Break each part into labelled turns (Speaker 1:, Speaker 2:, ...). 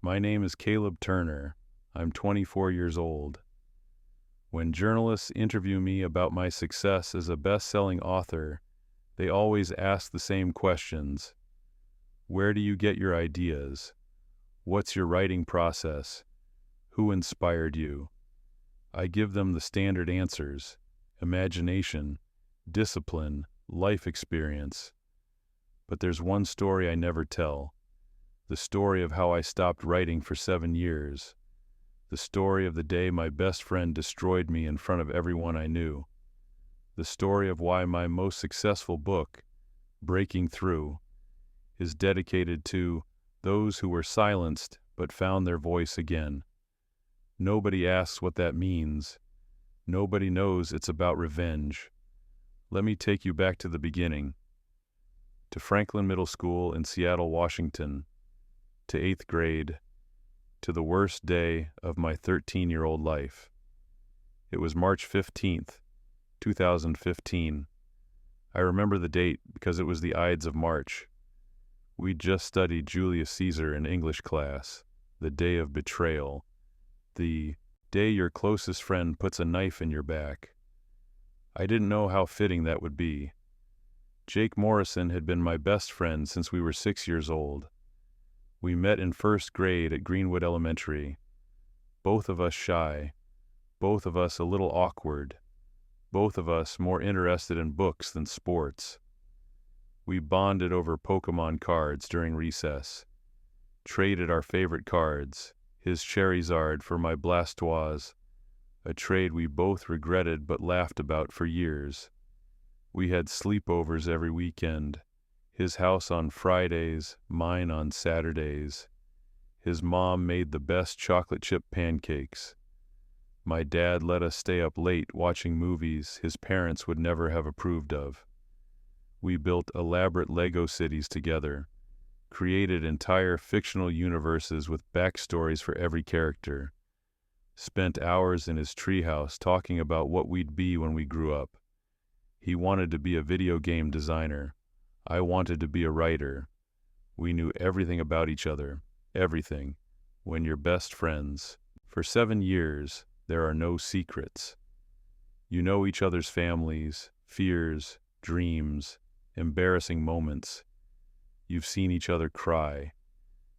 Speaker 1: My name is Caleb Turner. I'm 24 years old. When journalists interview me about my success as a best-selling author, they always ask the same questions. Where do you get your ideas? What's your writing process? Who inspired you? I give them the standard answers: imagination, discipline, life experience. But there's one story I never tell. The story of how I stopped writing for 7 years. The story of the day my best friend destroyed me in front of everyone I knew. The story of why my most successful book, Breaking Through, is dedicated to those who were silenced but found their voice again. Nobody asks what that means. Nobody knows it's about revenge. Let me take you back to the beginning. To Franklin Middle School in Seattle, Washington. To 8th grade. To the worst day of my 13-year-old life. It was March 15th, 2015. I remember the date because it was the Ides of March. We'd just studied Julius Caesar in English class, the day of betrayal, the day your closest friend puts a knife in your back. I didn't know how fitting that would be. Jake Morrison had been my best friend since we were 6 years old. We met in 1st grade at Greenwood Elementary. Both of us shy, both of us a little awkward, both of us more interested in books than sports. We bonded over Pokemon cards during recess, traded our favorite cards, his Charizard for my Blastoise, a trade we both regretted but laughed about for years. We had sleepovers every weekend, his house on Fridays, mine on Saturdays. His mom made the best chocolate chip pancakes. My dad let us stay up late watching movies his parents would never have approved of. We built elaborate Lego cities together, created entire fictional universes with backstories for every character, spent hours in his treehouse talking about what we'd be when we grew up. He wanted to be a video game designer. I wanted to be a writer. We knew everything about each other, everything, when you're best friends. For 7 years, there are no secrets. You know each other's families, fears, dreams, embarrassing moments. You've seen each other cry.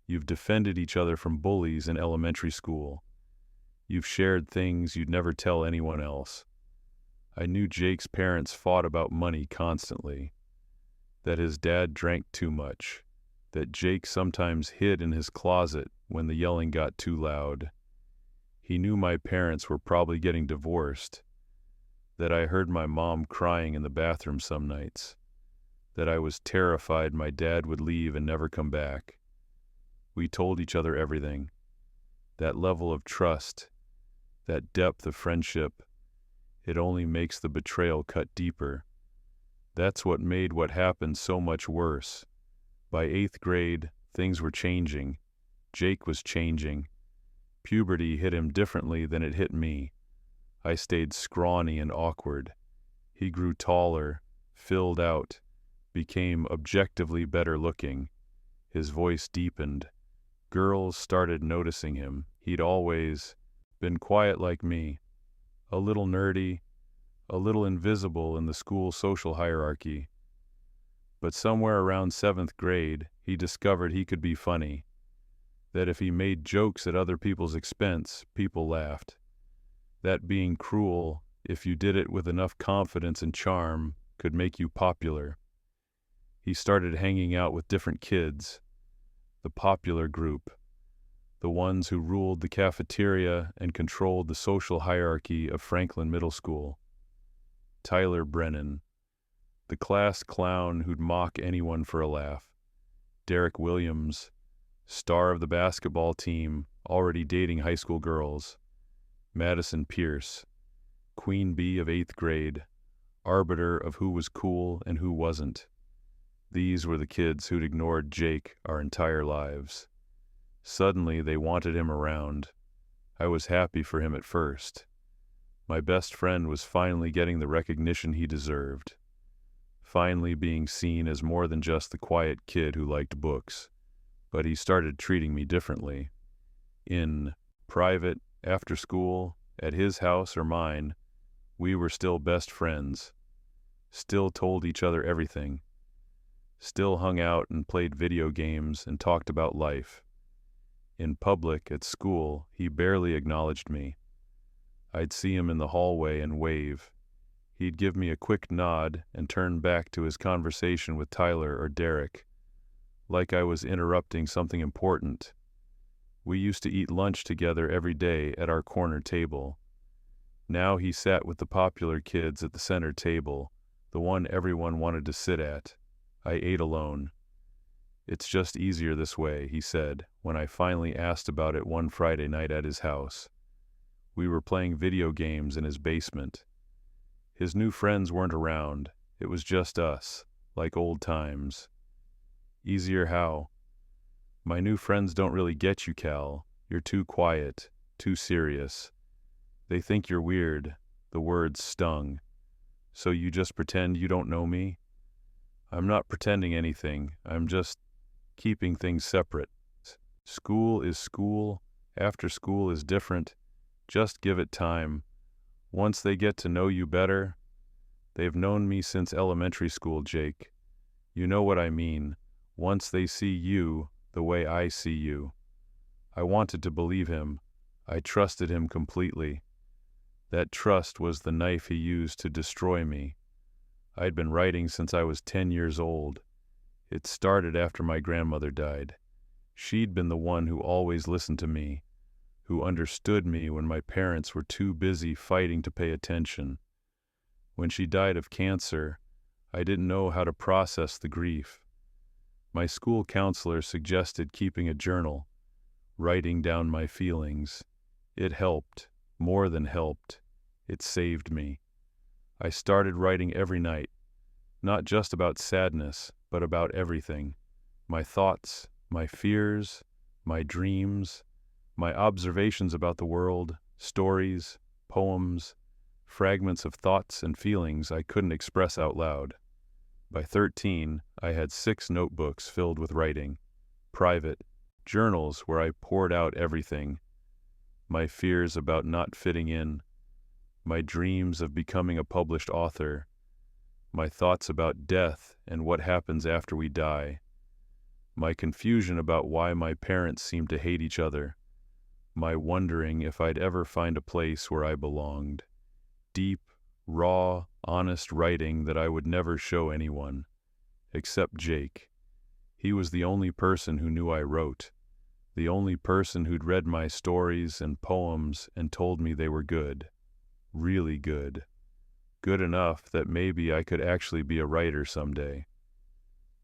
Speaker 1: You've defended each other from bullies in elementary school. You've shared things you'd never tell anyone else. I knew Jake's parents fought about money constantly, that his dad drank too much, that Jake sometimes hid in his closet when the yelling got too loud. He knew my parents were probably getting divorced, that I heard my mom crying in the bathroom some nights, that I was terrified my dad would leave and never come back. We told each other everything. That level of trust, that depth of friendship, it only makes the betrayal cut deeper. That's what made what happened so much worse. By 8th grade, things were changing. Jake was changing. Puberty hit him differently than it hit me. I stayed scrawny and awkward. He grew taller, filled out, became objectively better looking. His voice deepened. Girls started noticing him. He'd always been quiet like me, a little nerdy, a little invisible in the school social hierarchy. But somewhere around 7th grade, he discovered he could be funny, that if he made jokes at other people's expense, people laughed. That being cruel, if you did it with enough confidence and charm, could make you popular. He started hanging out with different kids, the popular group, the ones who ruled the cafeteria and controlled the social hierarchy of Franklin Middle School. Tyler Brennan, the class clown who'd mock anyone for a laugh. Derek Williams, star of the basketball team, already dating high school girls. Madison Pierce, queen bee of 8th grade, arbiter of who was cool and who wasn't. These were the kids who'd ignored Jake our entire lives. Suddenly they wanted him around. I was happy for him at first. My best friend was finally getting the recognition he deserved. Finally being seen as more than just the quiet kid who liked books. But he started treating me differently. In private, after school, at his house or mine, we were still best friends, still told each other everything, still hung out and played video games and talked about life. In public, at school, he barely acknowledged me. I'd see him in the hallway and wave. He'd give me a quick nod and turn back to his conversation with Tyler or Derek, like I was interrupting something important. We used to eat lunch together every day at our corner table. Now he sat with the popular kids at the center table, the one everyone wanted to sit at. I ate alone. "It's just easier this way," he said, when I finally asked about it one Friday night at his house. We were playing video games in his basement. His new friends weren't around. It was just us, like old times. "Easier how?" "My new friends don't really get you, Cal. You're too quiet, too serious. They think you're weird." The words stung. "So you just pretend you don't know me?" "I'm not pretending anything. I'm just keeping things separate. School is school. After school is different. Just give it time. Once they get to know you better..." "They've known me since elementary school, Jake. You know what I mean. Once they see you the way I see you." I wanted to believe him. I trusted him completely. That trust was the knife he used to destroy me. I'd been writing since I was 10 years old. It started after my grandmother died. She'd been the one who always listened to me, who understood me when my parents were too busy fighting to pay attention. When she died of cancer, I didn't know how to process the grief. My school counselor suggested keeping a journal, writing down my feelings. It helped, more than helped. It saved me. I started writing every night, not just about sadness, but about everything. My thoughts, my fears, my dreams, my observations about the world, stories, poems, fragments of thoughts and feelings I couldn't express out loud. By 13, I had 6 notebooks filled with writing, private, journals where I poured out everything. My fears about not fitting in, my dreams of becoming a published author, my thoughts about death and what happens after we die, my confusion about why my parents seemed to hate each other, my wondering if I'd ever find a place where I belonged. Deep, raw, honest writing that I would never show anyone, except Jake. He was the only person who knew I wrote, the only person who'd read my stories and poems and told me they were good, really good. Good enough that maybe I could actually be a writer someday.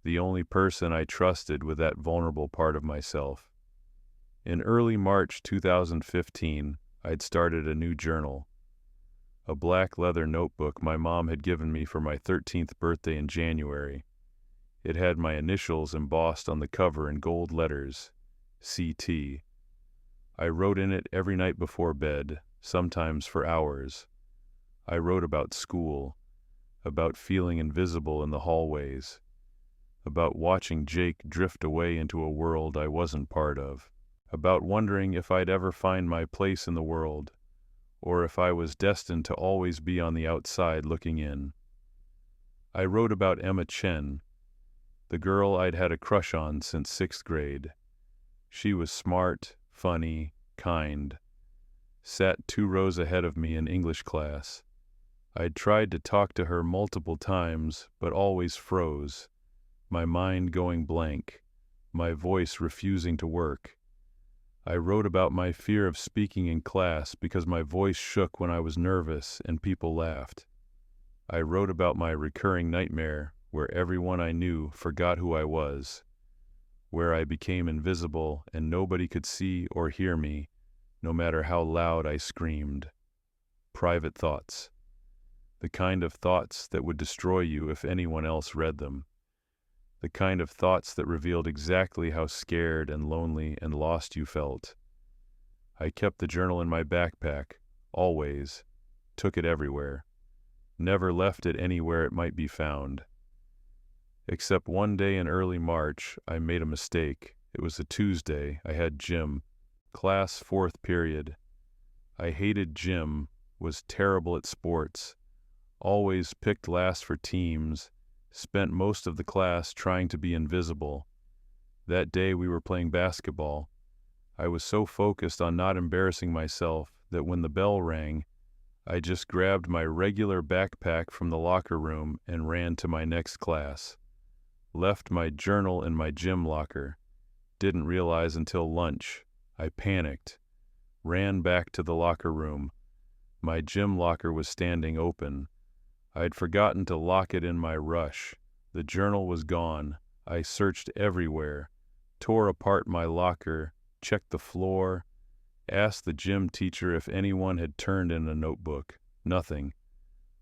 Speaker 1: The only person I trusted with that vulnerable part of myself. In early March 2015, I'd started a new journal. A black leather notebook my mom had given me for my 13th birthday in January. It had my initials embossed on the cover in gold letters, CT. I wrote in it every night before bed, sometimes for hours. I wrote about school, about feeling invisible in the hallways, about watching Jake drift away into a world I wasn't part of, about wondering if I'd ever find my place in the world, or if I was destined to always be on the outside looking in. I wrote about Emma Chen, the girl I'd had a crush on since 6th grade. She was smart, funny, kind, sat 2 rows ahead of me in English class. I'd tried to talk to her multiple times, but always froze, my mind going blank, my voice refusing to work. I wrote about my fear of speaking in class because my voice shook when I was nervous and people laughed. I wrote about my recurring nightmare where everyone I knew forgot who I was, where I became invisible and nobody could see or hear me, no matter how loud I screamed. Private thoughts. The kind of thoughts that would destroy you if anyone else read them. The kind of thoughts that revealed exactly how scared and lonely and lost you felt. I kept the journal in my backpack, always, took it everywhere, never left it anywhere it might be found. Except one day in early March, I made a mistake. It was a Tuesday. I had gym. Class 4th period. I hated gym, was terrible at sports, always picked last for teams, spent most of the class trying to be invisible. That day we were playing basketball. I was so focused on not embarrassing myself that when the bell rang, I just grabbed my regular backpack from the locker room and ran to my next class. Left my journal in my gym locker. Didn't realize until lunch. I panicked. Ran back to the locker room. My gym locker was standing open. I'd forgotten to lock it in my rush. The journal was gone. I searched everywhere, tore apart my locker, checked the floor, asked the gym teacher if anyone had turned in a notebook. Nothing.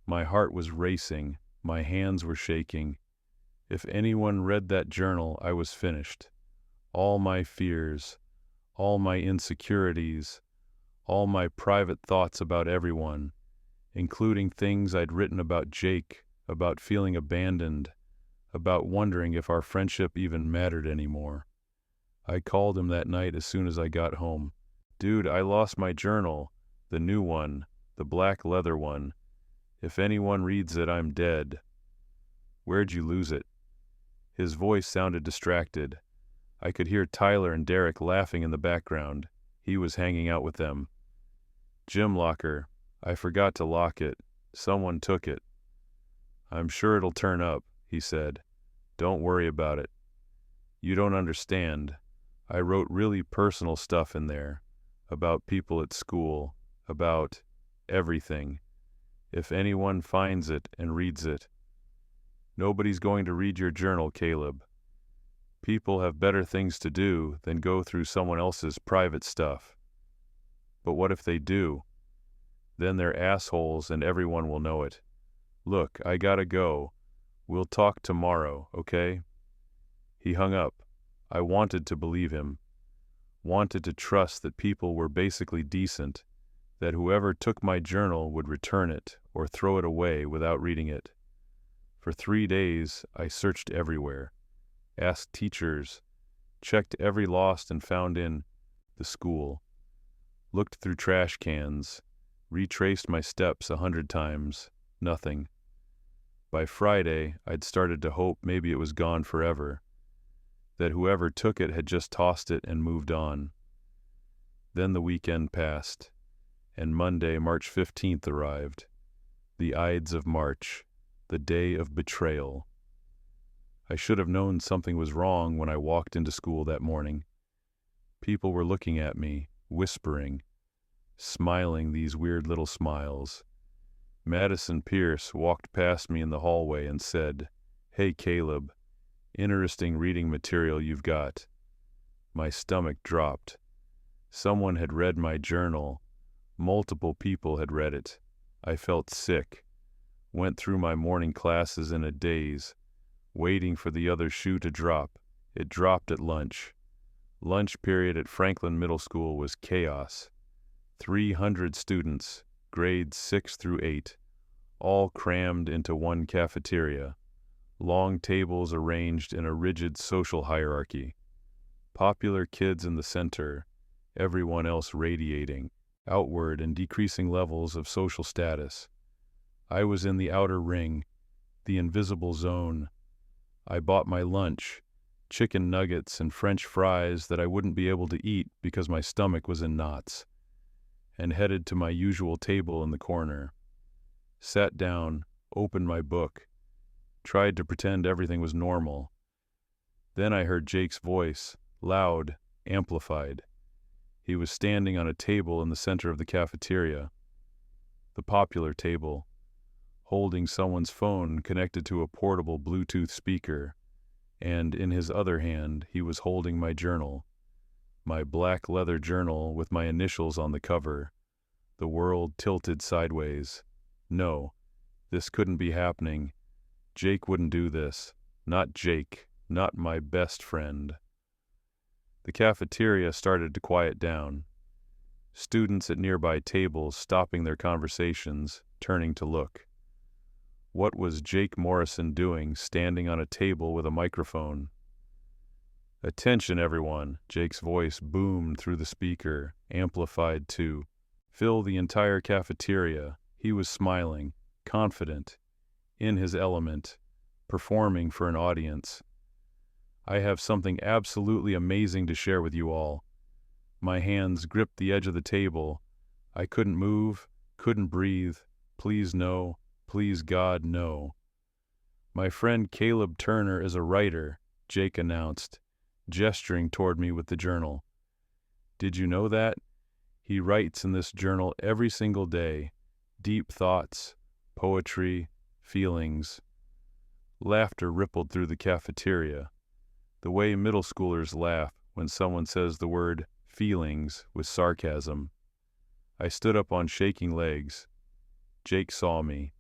Speaker 1: My heart was racing. My hands were shaking. If anyone read that journal, I was finished. All my fears, all my insecurities, all my private thoughts about everyone, including things I'd written about Jake, about feeling abandoned, about wondering if our friendship even mattered anymore. I called him that night as soon as I got home. Dude, I lost my journal, the new one, the black leather one. If anyone reads it, I'm dead. Where'd you lose it? His voice sounded distracted. I could hear Tyler and Derek laughing in the background. He was hanging out with them. Gym locker. I forgot to lock it. Someone took it. I'm sure it'll turn up, he said. Don't worry about it. You don't understand. I wrote really personal stuff in there. About people at school. About everything. If anyone finds it and reads it. Nobody's going to read your journal, Caleb. People have better things to do than go through someone else's private stuff. But what if they do? Then they're assholes and everyone will know it. Look, I gotta go. We'll talk tomorrow, okay? He hung up. I wanted to believe him. Wanted to trust that people were basically decent, that whoever took my journal would return it or throw it away without reading it. For 3 days, I searched everywhere. Asked teachers, checked every lost and found in the school, looked through trash cans, retraced my steps 100 times, nothing. By Friday, I'd started to hope maybe it was gone forever, that whoever took it had just tossed it and moved on. Then the weekend passed, and Monday, March 15th arrived, the Ides of March, the day of betrayal. I should have known something was wrong when I walked into school that morning. People were looking at me, whispering, smiling these weird little smiles. Madison Pierce walked past me in the hallway and said, "Hey Caleb, interesting reading material you've got." My stomach dropped. Someone had read my journal. Multiple people had read it. I felt sick. Went through my morning classes in a daze, waiting for the other shoe to drop. It dropped at lunch. Lunch period at Franklin Middle School was chaos. 300 students, grades 6 through 8, all crammed into one cafeteria. Long tables arranged in a rigid social hierarchy. Popular kids in the center, everyone else radiating outward in decreasing levels of social status. I was in the outer ring, the invisible zone. I bought my lunch, chicken nuggets and French fries that I wouldn't be able to eat because my stomach was in knots, and headed to my usual table in the corner. Sat down, opened my book, tried to pretend everything was normal. Then I heard Jake's voice, loud, amplified. He was standing on a table in the center of the cafeteria, the popular table, holding someone's phone connected to a portable Bluetooth speaker, and in his other hand he was holding my journal, my black leather journal with my initials on the cover, the world tilted sideways. No, this couldn't be happening. Jake wouldn't do this. Not Jake, not my best friend. The cafeteria started to quiet down. Students at nearby tables stopping their conversations, turning to look. What was Jake Morrison doing standing on a table with a microphone? "Attention, everyone!" Jake's voice boomed through the speaker, amplified to fill the entire cafeteria. He was smiling, confident, in his element, performing for an audience. "I have something absolutely amazing to share with you all." My hands gripped the edge of the table. I couldn't move, couldn't breathe. "Please no, please God, no." "My friend Caleb Turner is a writer," Jake announced, gesturing toward me with the journal. "Did you know that? He writes in this journal every single day. Deep thoughts, poetry, feelings." Laughter rippled through the cafeteria, the way middle schoolers laugh when someone says the word feelings with sarcasm. I stood up on shaking legs. Jake saw me,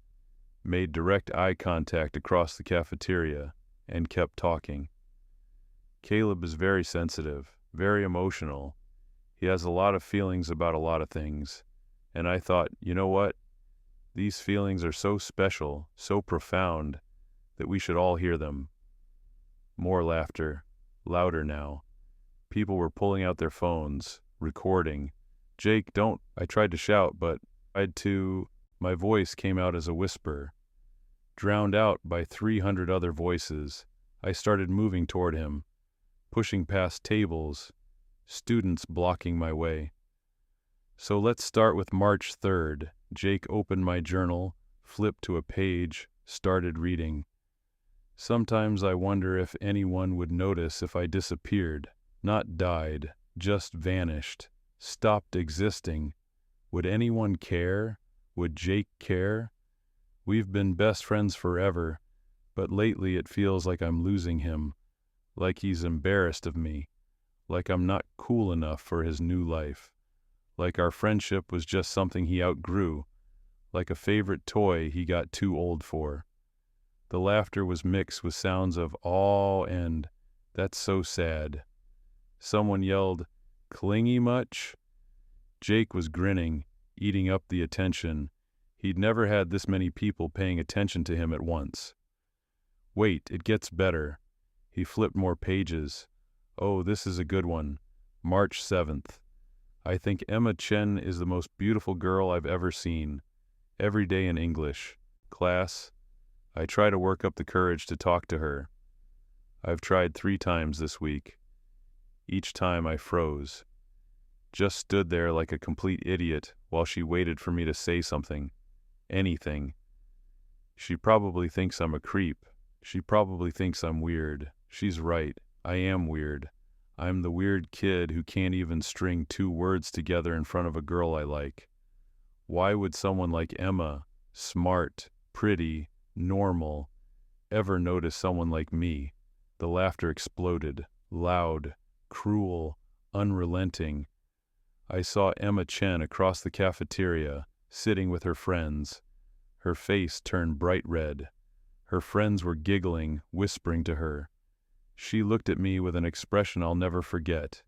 Speaker 1: made direct eye contact across the cafeteria, and kept talking. "Caleb is very sensitive, very emotional. He has a lot of feelings about a lot of things." And I thought, you know what? These feelings are so special, so profound, that we should all hear them. More laughter, louder now. People were pulling out their phones, recording. "Jake, don't," I tried to shout, but my voice came out as a whisper. Drowned out by 300 other voices, I started moving toward him, pushing past tables, students blocking my way. "So let's start with March 3rd. Jake opened my journal, flipped to a page, started reading. "Sometimes I wonder if anyone would notice if I disappeared, not died, just vanished, stopped existing. Would anyone care? Would Jake care? We've been best friends forever, but lately it feels like I'm losing him, like he's embarrassed of me, like I'm not cool enough for his new life, like our friendship was just something he outgrew, like a favorite toy he got too old for." The laughter was mixed with sounds of awe and, "That's so sad." Someone yelled, "Clingy much?" Jake was grinning, eating up the attention. He'd never had this many people paying attention to him at once. "Wait, it gets better." He flipped more pages. "Oh, this is a good one. March 7th. I think Emma Chen is the most beautiful girl I've ever seen. Every day in English. Class, I try to work up the courage to talk to her. I've tried 3 times this week. Each time I froze. Just stood there like a complete idiot while she waited for me to say something. Anything. She probably thinks I'm a creep. She probably thinks I'm weird. She's right. I am weird. I'm the weird kid who can't even string 2 words together in front of a girl I like. Why would someone like Emma, smart, pretty, normal, ever notice someone like me?" The laughter exploded, loud, cruel, unrelenting. I saw Emma Chen across the cafeteria, sitting with her friends. Her face turned bright red. Her friends were giggling, whispering to her. She looked at me with an expression I'll never forget.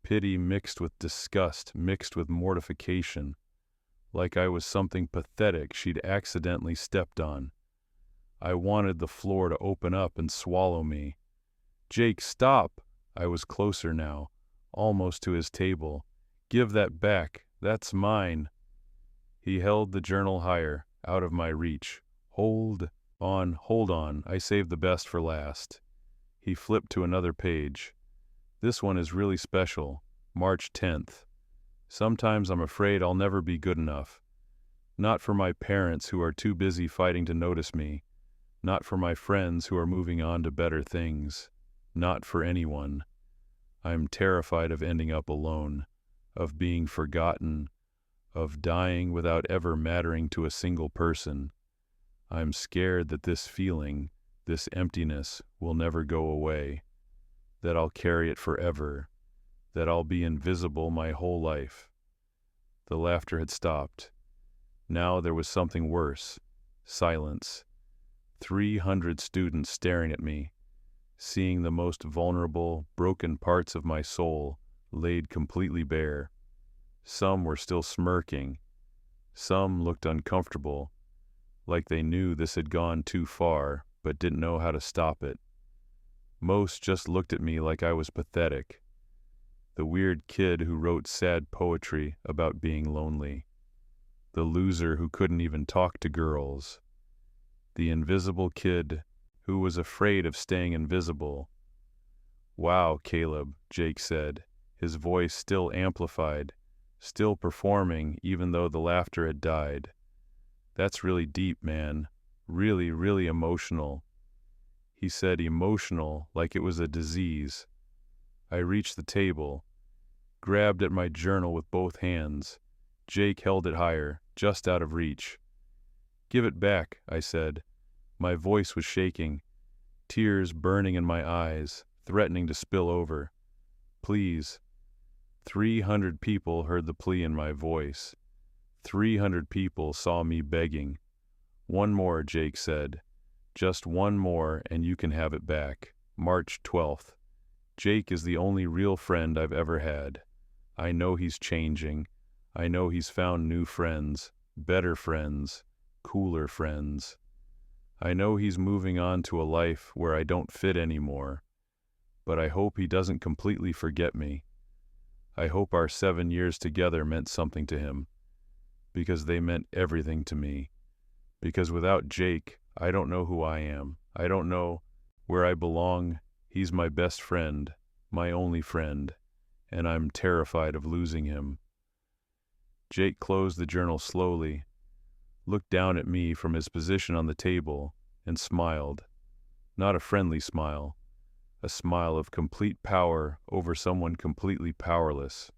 Speaker 1: Pity mixed with disgust, mixed with mortification. Like I was something pathetic she'd accidentally stepped on. I wanted the floor to open up and swallow me. "Jake, stop!" I was closer now, almost to his table. "Give that back. That's mine." He held the journal higher, out of my reach. Hold on. I saved the best for last." He flipped to another page. "This one is really special. March 10th. Sometimes I'm afraid I'll never be good enough. Not for my parents who are too busy fighting to notice me. Not for my friends who are moving on to better things. Not for anyone. I'm terrified of ending up alone, of being forgotten, of dying without ever mattering to a single person. I'm scared that this feeling, this emptiness, will never go away, that I'll carry it forever, that I'll be invisible my whole life." The laughter had stopped. Now there was something worse. Silence. 300 students staring at me, seeing the most vulnerable, broken parts of my soul laid completely bare. Some were still smirking. Some looked uncomfortable, like they knew this had gone too far, but didn't know how to stop it. Most just looked at me like I was pathetic. The weird kid who wrote sad poetry about being lonely. The loser who couldn't even talk to girls. The invisible kid who was afraid of staying invisible. "Wow, Caleb," Jake said, his voice still amplified, still performing even though the laughter had died. "That's really deep, man. Really, really emotional." He said emotional like it was a disease. I reached the table, grabbed at my journal with both hands. Jake held it higher, just out of reach. "Give it back," I said. My voice was shaking, tears burning in my eyes, threatening to spill over. "Please." 300 people heard the plea in my voice. 300 people saw me begging. "One more," Jake said. "Just one more and you can have it back." March 12th. Jake is the only real friend I've ever had. I know he's changing. I know he's found new friends, better friends, cooler friends. I know he's moving on to a life where I don't fit anymore, but I hope he doesn't completely forget me. I hope our 7 years together meant something to him, because they meant everything to me. Because without Jake, I don't know who I am. I don't know where I belong. He's my best friend, my only friend, and I'm terrified of losing him. Jake closed the journal slowly, looked down at me from his position on the table, and smiled. Not a friendly smile, a smile of complete power over someone completely powerless.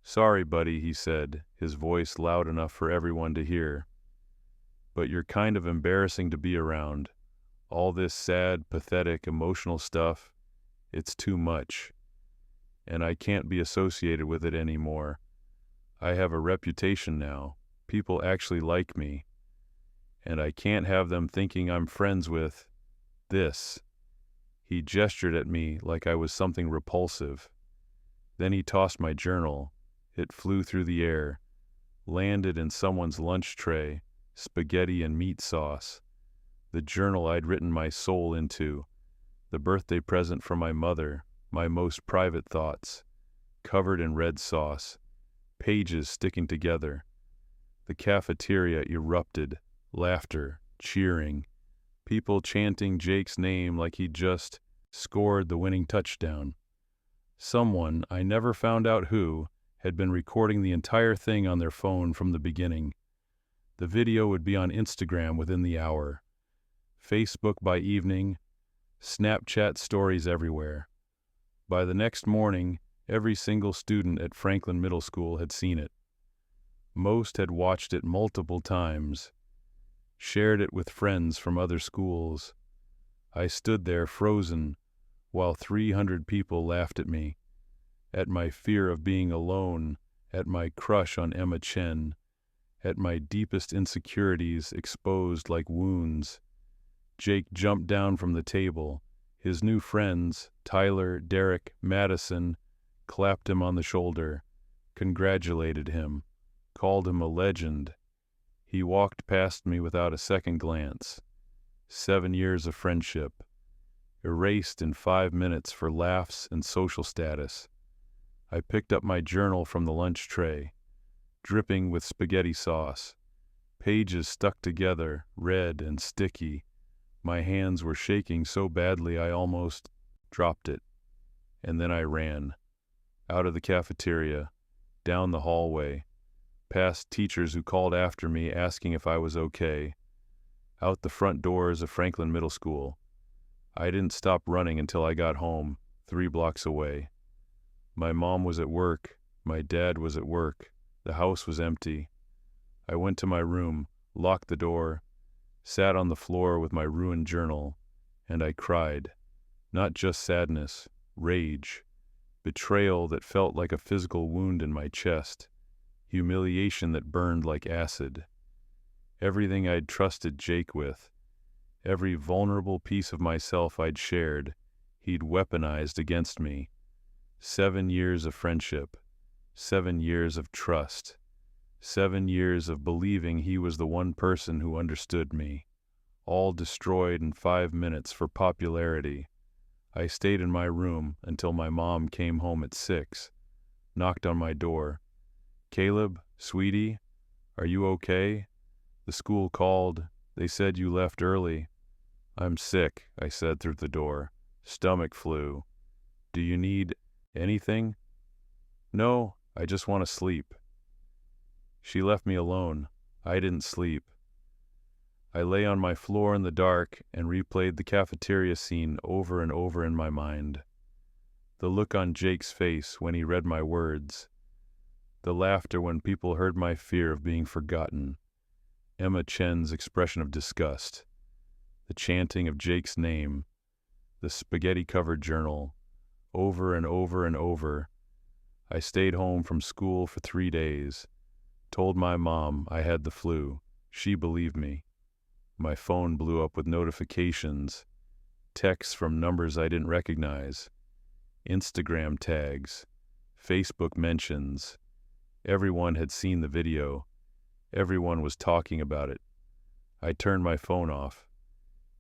Speaker 1: "Sorry, buddy," he said, his voice loud enough for everyone to hear. "But you're kind of embarrassing to be around. All this sad, pathetic, emotional stuff, it's too much. And I can't be associated with it anymore. I have a reputation now. People actually like me. And I can't have them thinking I'm friends with this." He gestured at me like I was something repulsive. Then he tossed my journal. It flew through the air, landed in someone's lunch tray, spaghetti and meat sauce. The journal I'd written my soul into, the birthday present from my mother, my most private thoughts, covered in red sauce, pages sticking together. The cafeteria erupted, laughter, cheering, people chanting Jake's name like he'd just scored the winning touchdown. Someone, I never found out who, had been recording the entire thing on their phone from the beginning. The video would be on Instagram within the hour, Facebook by evening, Snapchat stories everywhere. By the next morning, every single student at Franklin Middle School had seen it. Most had watched it multiple times, shared it with friends from other schools. I stood there frozen while 300 people laughed at me, at my fear of being alone, at my crush on Emma Chen, at my deepest insecurities exposed like wounds. Jake jumped down from the table. His new friends, Tyler, Derek, Madison, clapped him on the shoulder, congratulated him, called him a legend. He walked past me without a second glance. 7 years of friendship, erased in 5 minutes for laughs and social status. I picked up my journal from the lunch tray, dripping with spaghetti sauce, pages stuck together, red and sticky. My hands were shaking so badly I almost dropped it. And then I ran, out of the cafeteria, down the hallway, past teachers who called after me asking if I was okay, out the front doors of Franklin Middle School. I didn't stop running until I got home, 3 blocks away. My mom was at work, my dad was at work, the house was empty. I went to my room, locked the door, sat on the floor with my ruined journal, and I cried. Not just sadness, rage, betrayal that felt like a physical wound in my chest, humiliation that burned like acid. Everything I'd trusted Jake with, every vulnerable piece of myself I'd shared, he'd weaponized against me. 7 years of friendship, 7 years of trust, 7 years of believing he was the one person who understood me, all destroyed in 5 minutes for popularity, I stayed in my room until my mom came home at 6, knocked on my door. "Caleb, sweetie, are you okay? The school called. They said you left early." "I'm sick," I said through the door. "Stomach flu. Do you need anything?" "No, I just want to sleep." She left me alone. I didn't sleep. I lay on my floor in the dark and replayed the cafeteria scene over and over in my mind. The look on Jake's face when he read my words. The laughter when people heard my fear of being forgotten. Emma Chen's expression of disgust. The chanting of Jake's name. The spaghetti-covered journal. Over and over and over. I stayed home from school for 3 days. Told my mom I had the flu. She believed me. My phone blew up with notifications. Texts from numbers I didn't recognize. Instagram tags. Facebook mentions. Everyone had seen the video. Everyone was talking about it. I turned my phone off.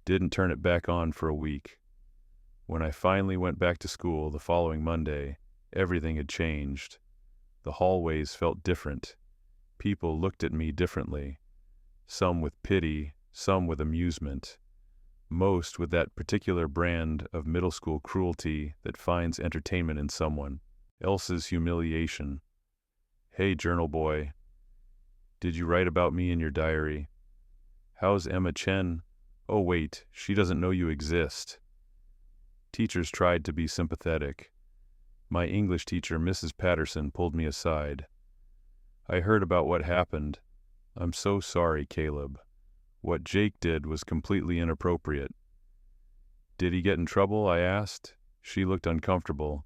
Speaker 1: Didn't turn it back on for a week. When I finally went back to school the following Monday, everything had changed. The hallways felt different. People looked at me differently. Some with pity, some with amusement. Most with that particular brand of middle school cruelty that finds entertainment in someone else's humiliation. "Hey, journal boy. Did you write about me in your diary? How's Emma Chen? Oh wait, she doesn't know you exist." Teachers tried to be sympathetic. My English teacher, Mrs. Patterson, pulled me aside. "I heard about what happened. I'm so sorry, Caleb. What Jake did was completely inappropriate." "Did he get in trouble?" I asked. She looked uncomfortable.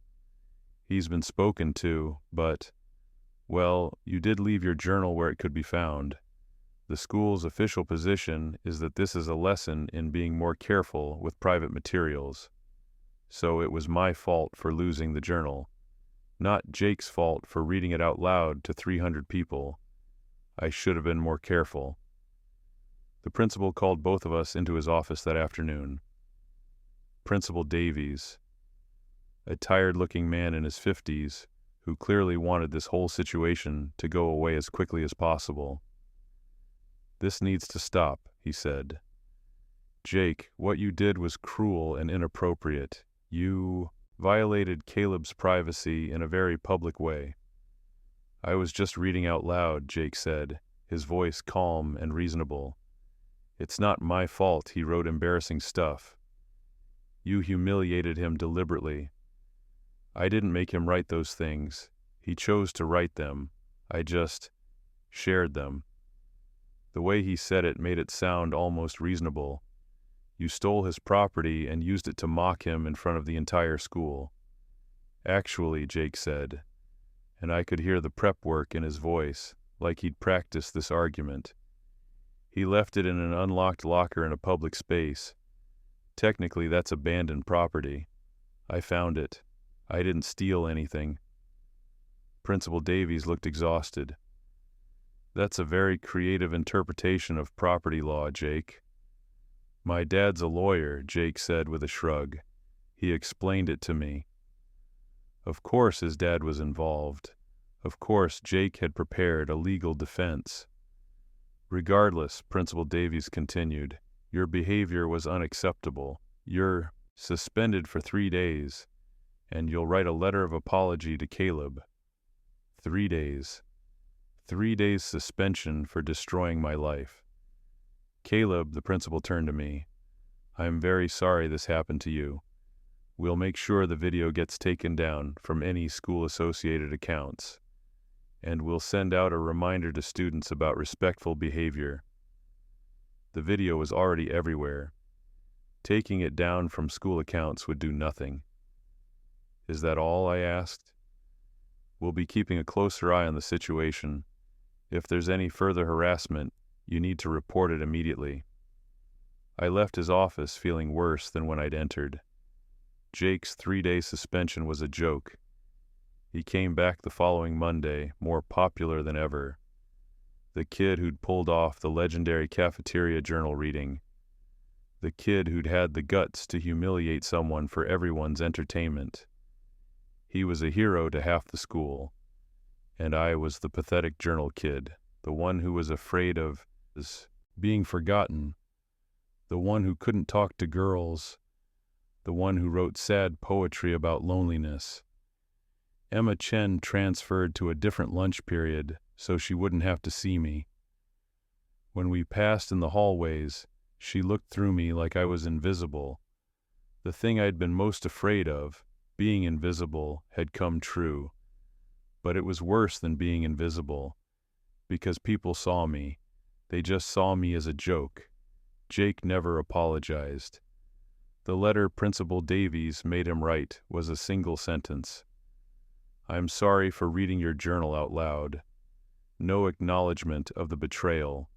Speaker 1: "He's been spoken to, but, well, you did leave your journal where it could be found. The school's official position is that this is a lesson in being more careful with private materials. So it was my fault for losing the journal, not Jake's fault for reading it out loud to 300 people. I should have been more careful." The principal called both of us into his office that afternoon. Principal Davies, a tired-looking man in his 50s, who clearly wanted this whole situation to go away as quickly as possible. "This needs to stop," he said. "Jake, what you did was cruel and inappropriate. You violated Caleb's privacy in a very public way." "I was just reading out loud," Jake said, his voice calm and reasonable. "It's not my fault he wrote embarrassing stuff. You humiliated him deliberately. I didn't make him write those things. He chose to write them. I just shared them." The way he said it made it sound almost reasonable. "You stole his property and used it to mock him in front of the entire school." "Actually," Jake said, and I could hear the prep work in his voice, like he'd practiced this argument. "He left it in an unlocked locker in a public space. Technically, that's abandoned property. I found it. I didn't steal anything." Principal Davies looked exhausted. "That's a very creative interpretation of property law, Jake." "My dad's a lawyer," Jake said with a shrug. "He explained it to me." Of course his dad was involved. Of course Jake had prepared a legal defense. "Regardless," Principal Davies continued, "your behavior was unacceptable. You're suspended for 3 days, and you'll write a letter of apology to Caleb." 3 days. 3 days suspension for destroying my life. "Caleb," the principal turned to me, "I'm very sorry this happened to you. We'll make sure the video gets taken down from any school-associated accounts. And we'll send out a reminder to students about respectful behavior." The video was already everywhere. Taking it down from school accounts would do nothing. "Is that all?" I asked. "We'll be keeping a closer eye on the situation. If there's any further harassment, you need to report it immediately." I left his office feeling worse than when I'd entered. Jake's 3-day suspension was a joke. He came back the following Monday, more popular than ever. The kid who'd pulled off the legendary cafeteria journal reading. the kid who'd had the guts to humiliate someone for everyone's entertainment. He was a hero to half the school, and I was the pathetic journal kid, the one who was afraid of being forgotten, the one who couldn't talk to girls, the one who wrote sad poetry about loneliness. Emma Chen transferred to a different lunch period so she wouldn't have to see me. When we passed in the hallways, she looked through me like I was invisible. The thing I'd been most afraid of, being invisible, had come true. But it was worse than being invisible, because people saw me. They just saw me as a joke. Jake never apologized. The letter Principal Davies made him write was a single sentence. "I'm sorry for reading your journal out loud." No acknowledgement of the betrayal.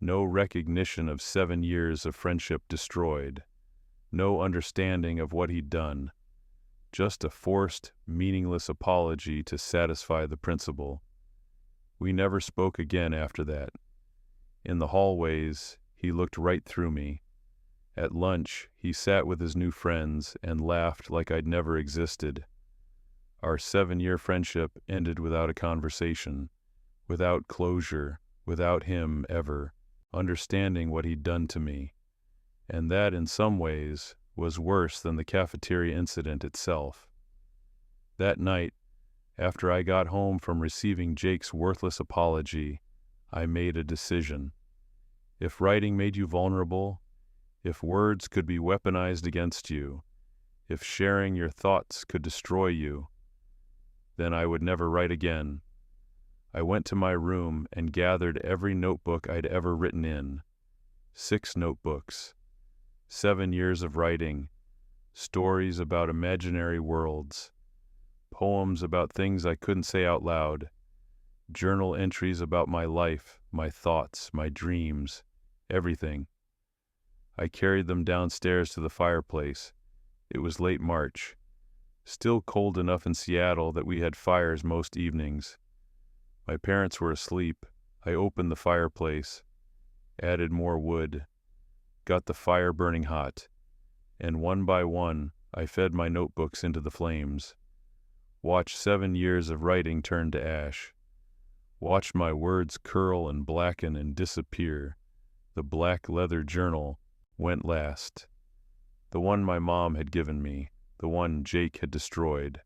Speaker 1: No recognition of 7 years of friendship destroyed. No understanding of what he'd done. Just a forced, meaningless apology to satisfy the principal. We never spoke again after that. In the hallways, he looked right through me. At lunch, he sat with his new friends and laughed like I'd never existed. Our 7-year friendship ended without a conversation, without closure, without him ever understanding what he'd done to me. And that, in some ways, was worse than the cafeteria incident itself. That night, after I got home from receiving Jake's worthless apology, I made a decision. If writing made you vulnerable, if words could be weaponized against you, if sharing your thoughts could destroy you, then I would never write again. I went to my room and gathered every notebook I'd ever written in. 6 notebooks. 7 years of writing. Stories about imaginary worlds. Poems about things I couldn't say out loud. Journal entries about my life, my thoughts, my dreams, everything. I carried them downstairs to the fireplace. It was late March. Still cold enough in Seattle that we had fires most evenings. My parents were asleep. I opened the fireplace, added more wood, got the fire burning hot, and one by one I fed my notebooks into the flames. Watched 7 years of writing turn to ash. Watched my words curl and blacken and disappear. The black leather journal went last. The one my mom had given me, the one Jake had destroyed.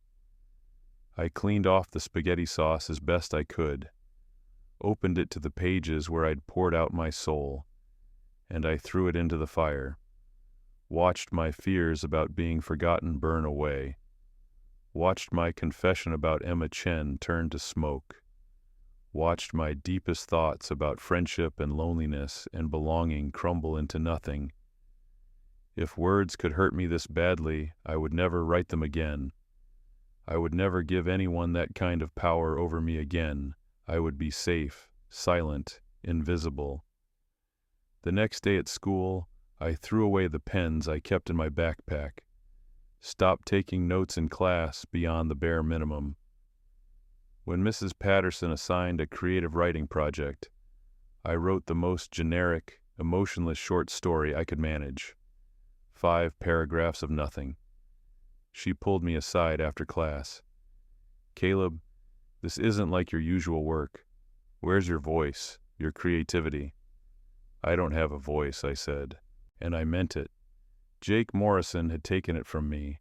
Speaker 1: I cleaned off the spaghetti sauce as best I could, opened it to the pages where I'd poured out my soul, and I threw it into the fire. Watched my fears about being forgotten burn away. Watched my confession about Emma Chen turn to smoke. Watched my deepest thoughts about friendship and loneliness and belonging crumble into nothing. If words could hurt me this badly, I would never write them again. I would never give anyone that kind of power over me again. I would be safe, silent, invisible. The next day at school, I threw away the pens I kept in my backpack. Stopped taking notes in class beyond the bare minimum. When Mrs. Patterson assigned a creative writing project, I wrote the most generic, emotionless short story I could manage. 5 paragraphs of nothing. She pulled me aside after class. "Caleb, this isn't like your usual work. Where's your voice, your creativity?" "I don't have a voice," I said, and I meant it. Jake Morrison had taken it from me.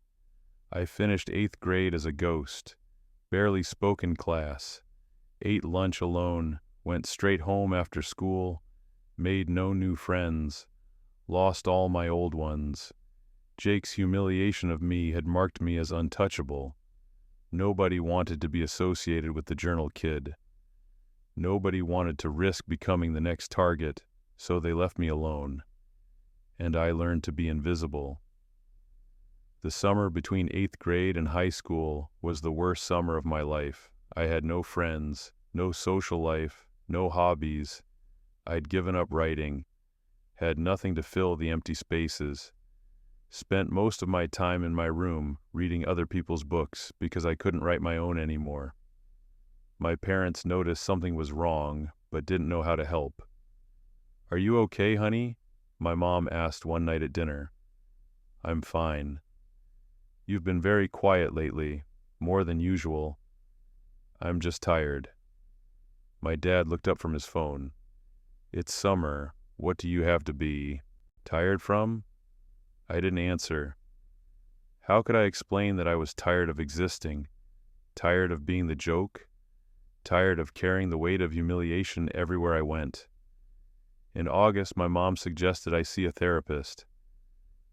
Speaker 1: I finished 8th grade as a ghost, barely spoke in class, ate lunch alone, went straight home after school, made no new friends, lost all my old ones. Jake's humiliation of me had marked me as untouchable. Nobody wanted to be associated with the journal kid. Nobody wanted to risk becoming the next target, so they left me alone. And I learned to be invisible. The summer between 8th grade and high school was the worst summer of my life. I had no friends, no social life, no hobbies. I'd given up writing, had nothing to fill the empty spaces. Spent most of my time in my room reading other people's books because I couldn't write my own anymore. My parents noticed something was wrong, but didn't know how to help. "Are you okay, honey?" My mom asked one night at dinner. I'm fine. You've been very quiet lately, more than usual. I'm just tired. My dad looked up from his phone. It's summer. What do you have to be tired from? I didn't answer. How could I explain that I was tired of existing, tired of being the joke, tired of carrying the weight of humiliation everywhere I went? In August, my mom suggested I see a therapist,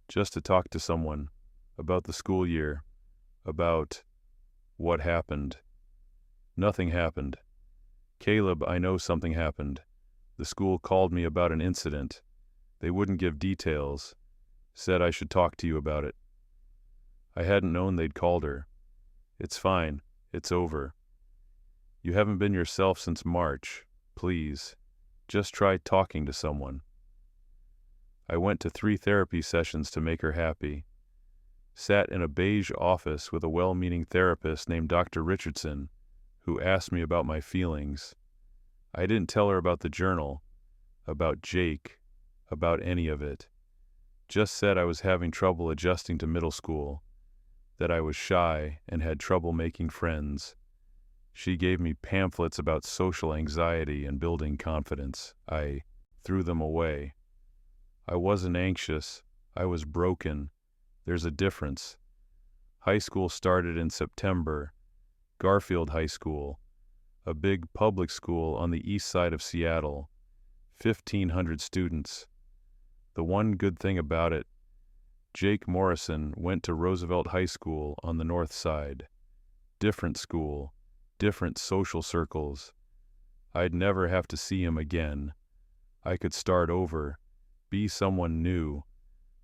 Speaker 1: just to talk to someone about the school year, about what happened. Nothing happened. Caleb, I know something happened. The school called me about an incident. They wouldn't give details, said I should talk to you about it. I hadn't known they'd called her. It's fine. It's over. You haven't been yourself since March. Please, just try talking to someone. I went to 3 therapy sessions to make her happy. Sat in a beige office with a well-meaning therapist named Dr. Richardson, who asked me about my feelings. I didn't tell her about the journal, about Jake, about any of it. Just said I was having trouble adjusting to middle school, that I was shy and had trouble making friends. She gave me pamphlets about social anxiety and building confidence. I threw them away. I wasn't anxious. I was broken. There's a difference. High school started in September. Garfield High School, a big public school on the east side of Seattle, 1,500 students. The one good thing about it, Jake Morrison went to Roosevelt High School on the north side. Different school, different social circles. I'd never have to see him again. I could start over, be someone new,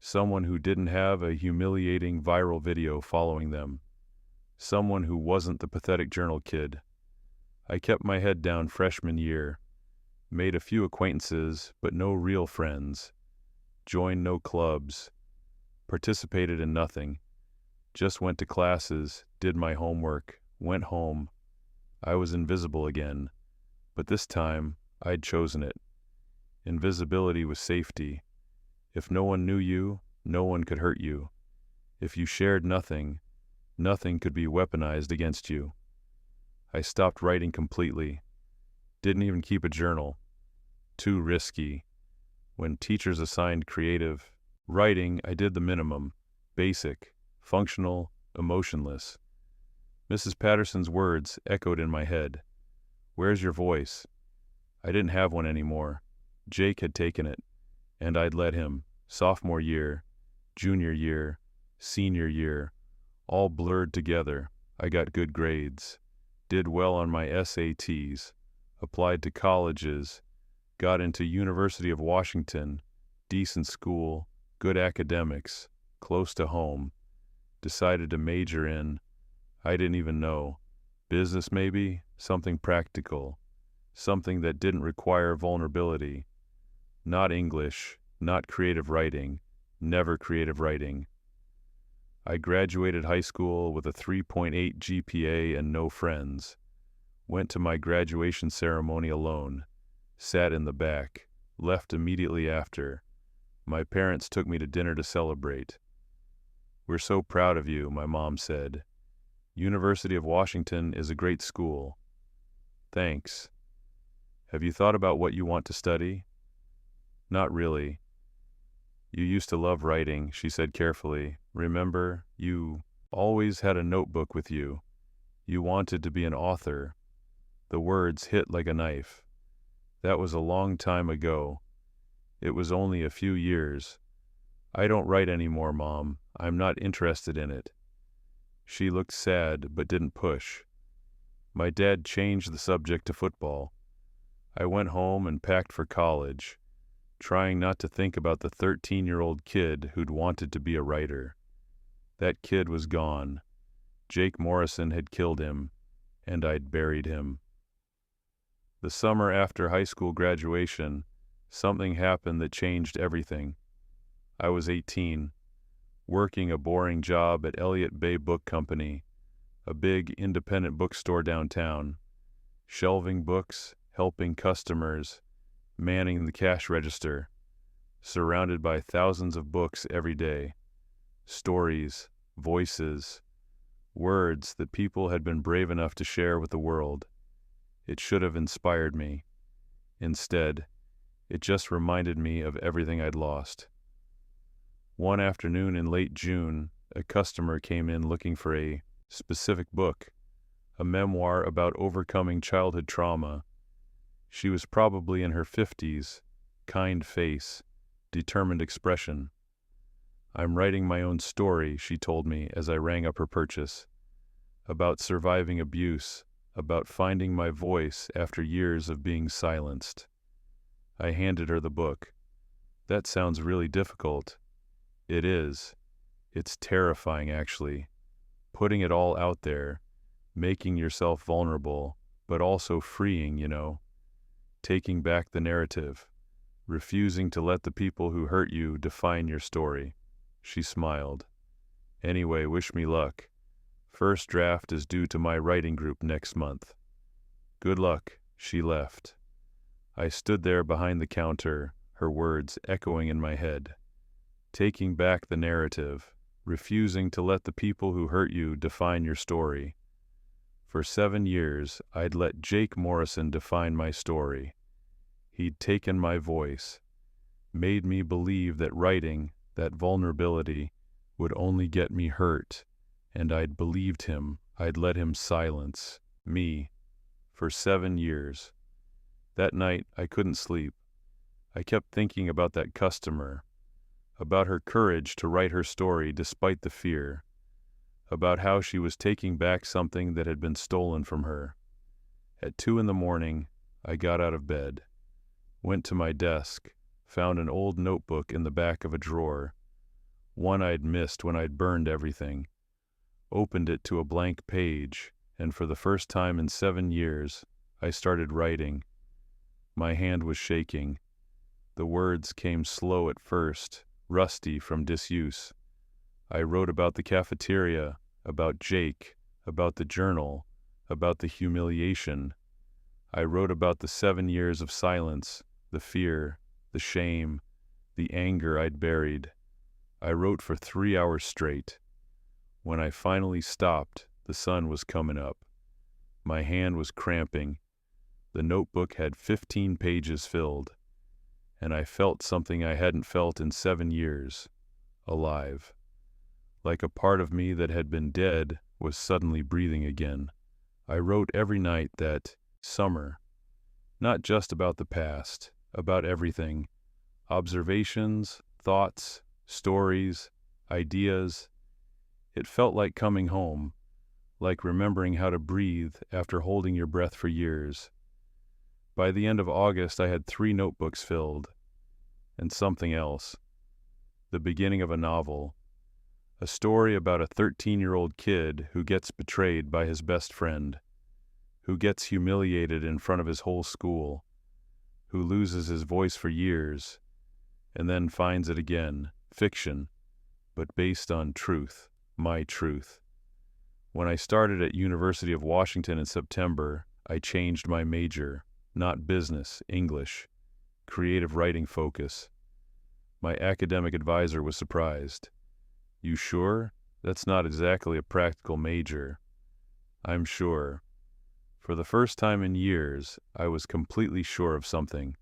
Speaker 1: someone who didn't have a humiliating viral video following them. Someone who wasn't the pathetic journal kid. I kept my head down freshman year, made a few acquaintances, but no real friends, joined no clubs, participated in nothing, just went to classes, did my homework, went home. I was invisible again, but this time I'd chosen it. Invisibility was safety. If no one knew you, no one could hurt you. If you shared nothing, nothing could be weaponized against you. I stopped writing completely. Didn't even keep a journal. Too risky. When teachers assigned creative writing, I did the minimum. Basic, functional, emotionless. Mrs. Patterson's words echoed in my head. Where's your voice? I didn't have one anymore. Jake had taken it, and I'd let him. Sophomore year, junior year, senior year, all blurred together. I got good grades, did well on my SATs, applied to colleges, got into University of Washington, decent school, good academics, close to home, decided to major in, I didn't even know, business maybe, something practical, something that didn't require vulnerability, not English, not creative writing, never creative writing. I graduated high school with a 3.8 GPA and no friends. Went to my graduation ceremony alone. Sat in the back. Left immediately after. My parents took me to dinner to celebrate. We're so proud of you, my mom said. University of Washington is a great school. Thanks. Have you thought about what you want to study? Not really. You used to love writing, she said carefully. Remember, you always had a notebook with you. You wanted to be an author. The words hit like a knife. That was a long time ago. It was only a few years. I don't write anymore, Mom. I'm not interested in it. She looked sad, but didn't push. My dad changed the subject to football. I went home and packed for college, trying not to think about the 13-year-old kid who'd wanted to be a writer. That kid was gone. Jake Morrison had killed him, and I'd buried him. The summer after high school graduation, something happened that changed everything. I was 18, working a boring job at Elliott Bay Book Company, a big independent bookstore downtown, shelving books, helping customers, manning the cash register. surrounded by thousands of books every day, stories, voices, words that people had been brave enough to share with the world. It should have inspired me. Instead, it just reminded me of everything I'd lost. One afternoon in late June, a customer came in looking for a specific book, a memoir about overcoming childhood trauma. She was probably in her 50s, kind face, determined expression. "I'm writing my own story," she told me as I rang up her purchase, "about surviving abuse, about finding my voice after years of being silenced." I handed her the book. "That sounds really difficult." "It is. It's terrifying, actually. Putting it all out there, making yourself vulnerable, but also freeing, taking back the narrative, refusing to let the people who hurt you define your story." She smiled. "Anyway, wish me luck. First draft is due to my writing group next month." "Good luck." She left. I stood there behind the counter, her words echoing in my head. Taking back the narrative, refusing to let the people who hurt you define your story. For 7 years, I'd let Jake Morrison define my story. He'd taken my voice, made me believe that writing, that vulnerability, would only get me hurt, and I'd believed him. I'd let him silence me for 7 years. That night, I couldn't sleep. I kept thinking about that customer, about her courage to write her story despite the fear, about how she was taking back something that had been stolen from her. At 2 a.m, I got out of bed, went to my desk, found an old notebook in the back of a drawer, one I'd missed when I'd burned everything, opened it to a blank page, and for the first time in 7 years, I started writing. My hand was shaking. The words came slow at first, rusty from disuse. I wrote about the cafeteria, about Jake, about the journal, about the humiliation. I wrote about the 7 years of silence, the fear, the shame, the anger I'd buried. I wrote for 3 hours straight. When I finally stopped, the sun was coming up. My hand was cramping. The notebook had 15 pages filled, and I felt something I hadn't felt in 7 years, alive. Like a part of me that had been dead was suddenly breathing again. I wrote every night that summer, not just about the past, about everything. Observations, thoughts, stories, ideas. It felt like coming home, like remembering how to breathe after holding your breath for years. By the end of August, I had 3 notebooks filled, and something else. The beginning of a novel. A story about a 13-year-old kid who gets betrayed by his best friend, who gets humiliated in front of his whole school, who loses his voice for years, and then finds it again. Fiction, but based on truth, my truth. When I started at University of Washington in September, I changed my major. Not business, English, creative writing focus. My academic advisor was surprised. "You sure? That's not exactly a practical major." "I'm sure." For the first time in years, I was completely sure of something.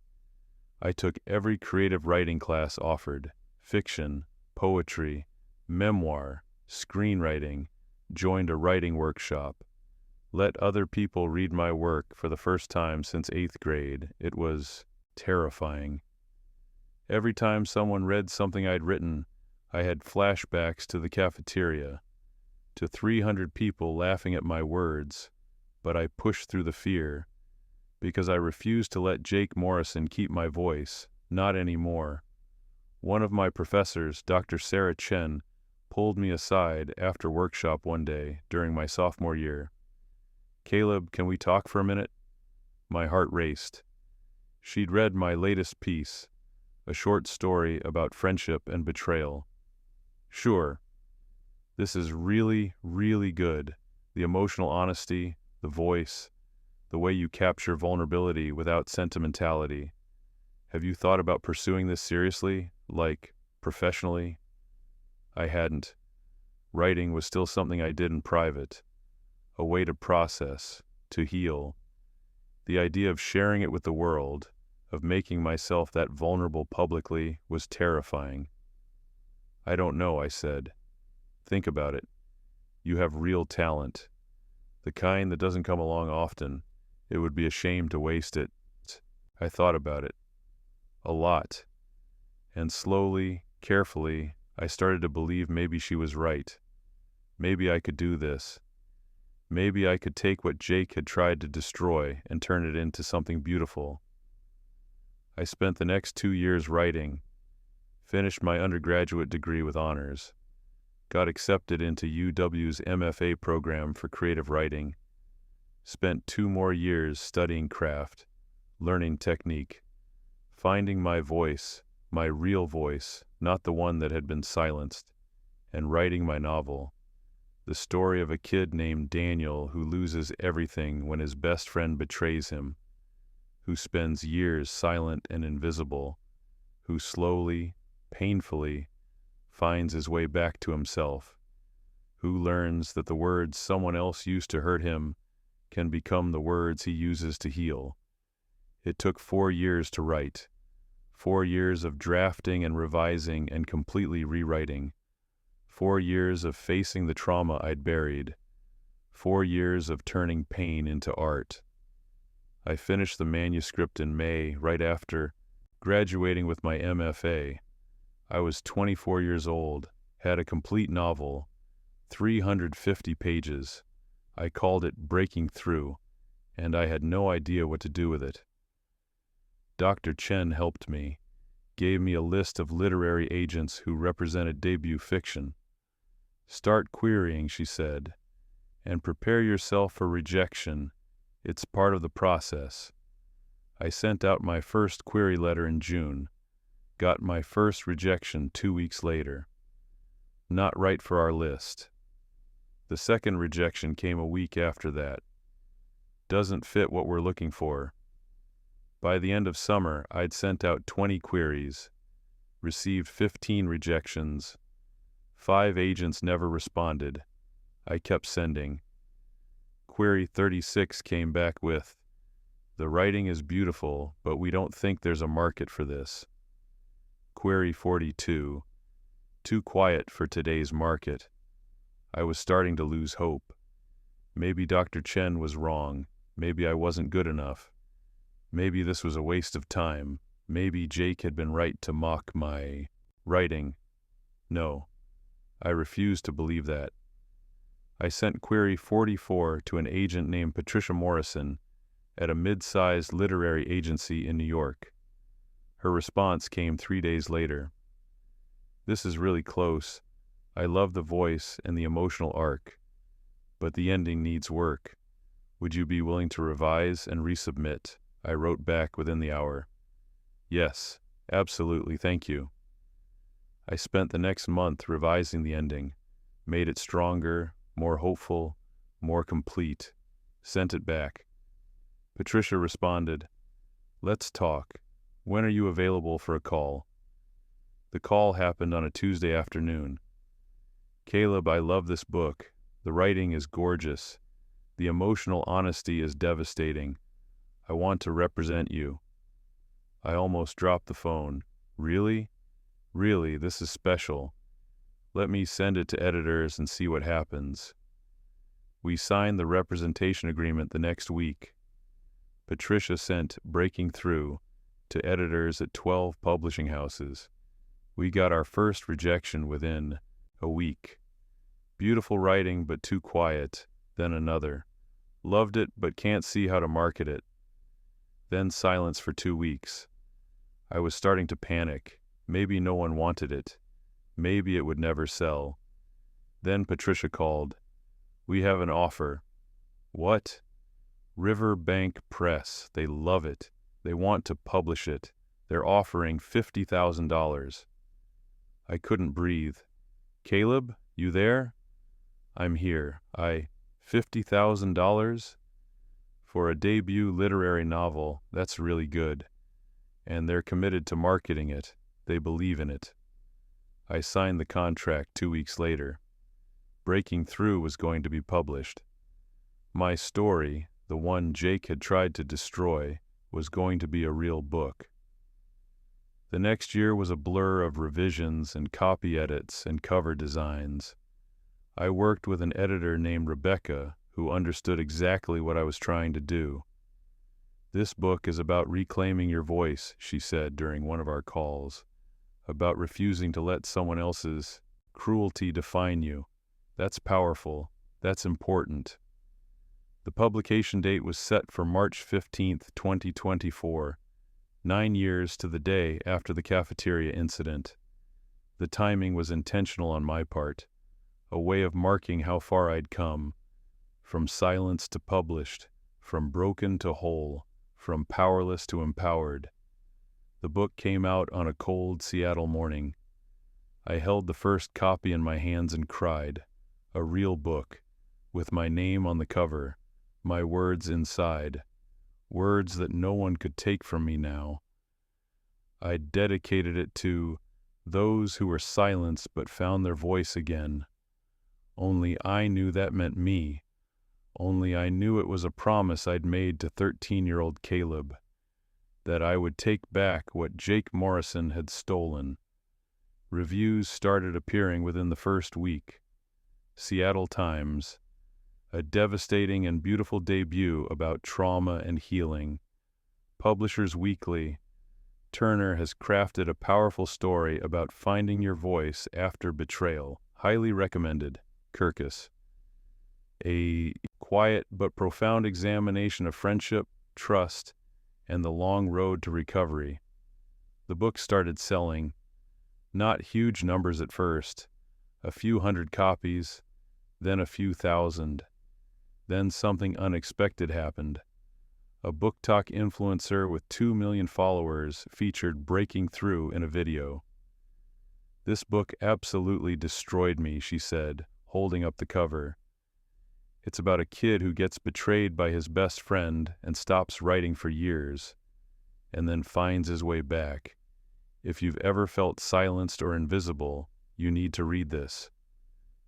Speaker 1: I took every creative writing class offered: fiction, poetry, memoir, screenwriting, joined a writing workshop. Let other people read my work for the first time since 8th grade. It was terrifying. Every time someone read something I'd written, I had flashbacks to the cafeteria, to 300 people laughing at my words, but I pushed through the fear, because I refused to let Jake Morrison keep my voice, not anymore. One of my professors, Dr. Sarah Chen, pulled me aside after workshop one day during my sophomore year. "Caleb, can we talk for a minute?" My heart raced. She'd read my latest piece, a short story about friendship and betrayal. "Sure. This is really, really good. The emotional honesty, the voice, the way you capture vulnerability without sentimentality. Have you thought about pursuing this seriously, like professionally? I hadn't. Writing was still something I did in private, a way to process, to heal. The idea of sharing it with the world, of making myself that vulnerable publicly, was terrifying. I don't know, I said. Think about it. You have real talent, the kind that doesn't come along often. It would be a shame to waste it. I thought about it. A lot. And slowly, carefully, I started to believe maybe she was right. Maybe I could do this. Maybe I could take what Jake had tried to destroy and turn it into something beautiful. I spent the next 2 years writing, finished my undergraduate degree with honors, got accepted into UW's MFA program for creative writing, spent 2 more years studying craft, learning technique, finding my voice, my real voice, not the one that had been silenced, and writing my novel, the story of a kid named Daniel who loses everything when his best friend betrays him, who spends years silent and invisible, who slowly, painfully, finds his way back to himself, who learns that the words someone else used to hurt him can become the words he uses to heal. It took 4 years to write, 4 years of drafting and revising and completely rewriting, 4 years of facing the trauma I'd buried, 4 years of turning pain into art. I finished the manuscript in May, right after graduating with my MFA. I was 24 years old, had a complete novel, 350 pages. I called it Breaking Through, and I had no idea what to do with it. Dr. Chen helped me, gave me a list of literary agents who represented debut fiction. Start querying, she said, and prepare yourself for rejection. It's part of the process. I sent out my first query letter in June, got my first rejection 2 weeks later. Not right for our list. The second rejection came a week after that. Doesn't fit what we're looking for. By the end of summer, I'd sent out 20 queries, received 15 rejections. 5 agents never responded. I kept sending. Query 36 came back with, "The writing is beautiful, but we don't think there's a market for this." Query 42, "Too quiet for today's market." I was starting to lose hope. Maybe Dr. Chen was wrong. Maybe I wasn't good enough. Maybe this was a waste of time. Maybe Jake had been right to mock my writing. No, I refused to believe that. I sent query 44 to an agent named Patricia Morrison at a mid-sized literary agency in New York. Her response came 3 days later. "This is really close. I love the voice and the emotional arc, but the ending needs work. Would you be willing to revise and resubmit?" I wrote back within the hour. "Yes, absolutely, thank you." I spent the next month revising the ending, made it stronger, more hopeful, more complete, sent it back. Patricia responded, "Let's talk. When are you available for a call?" The call happened on a Tuesday afternoon. "Caleb, I love this book. The writing is gorgeous. The emotional honesty is devastating. I want to represent you." I almost dropped the phone. "Really? Really, this is special. Let me send it to editors and see what happens." We signed the representation agreement the next week. Patricia sent Breaking Through to editors at 12 publishing houses. We got our first rejection within a week. "Beautiful writing, but too quiet." Then another. "Loved it, but can't see how to market it." Then silence for 2 weeks. I was starting to panic. Maybe no one wanted it. Maybe it would never sell. Then Patricia called. "We have an offer." "What?" "Riverbank Press. They love it. They want to publish it. They're offering $50,000. I couldn't breathe. "Caleb, you there?" "I'm here. $50,000? For a debut literary novel, that's really good. and they're committed to marketing it. They believe in it. I signed the contract 2 weeks later. Breaking Through was going to be published. My story, the one Jake had tried to destroy, was going to be a real book. The next year was a blur of revisions and copy edits and cover designs. I worked with an editor named Rebecca who understood exactly what I was trying to do. "This book is about reclaiming your voice," she said during one of our calls, "about refusing to let someone else's cruelty define you. That's powerful. That's important." The publication date was set for March 15th, 2024, 9 years to the day after the cafeteria incident. The timing was intentional on my part, a way of marking how far I'd come, from silence to published, from broken to whole, from powerless to empowered. The book came out on a cold Seattle morning. I held the first copy in my hands and cried. A real book, with my name on the cover, my words inside, words that no one could take from me now. I dedicated it to those who were silenced but found their voice again. Only I knew that meant me. Only I knew it was a promise I'd made to 13-year-old Caleb, that I would take back what Jake Morrison had stolen. Reviews started appearing within the first week. Seattle Times, a devastating and beautiful debut about trauma and healing. Publishers Weekly, Turner has crafted a powerful story about finding your voice after betrayal. Highly recommended. Kirkus. A quiet but profound examination of friendship, trust, and the long road to recovery. The book started selling. Not huge numbers at first, a few hundred copies, then a few thousand. Then something unexpected happened. A book talk influencer with 2 million followers featured Breaking Through in a video. "This book absolutely destroyed me," she said, holding up the cover. "It's about a kid who gets betrayed by his best friend and stops writing for years, and then finds his way back. If you've ever felt silenced or invisible, you need to read this."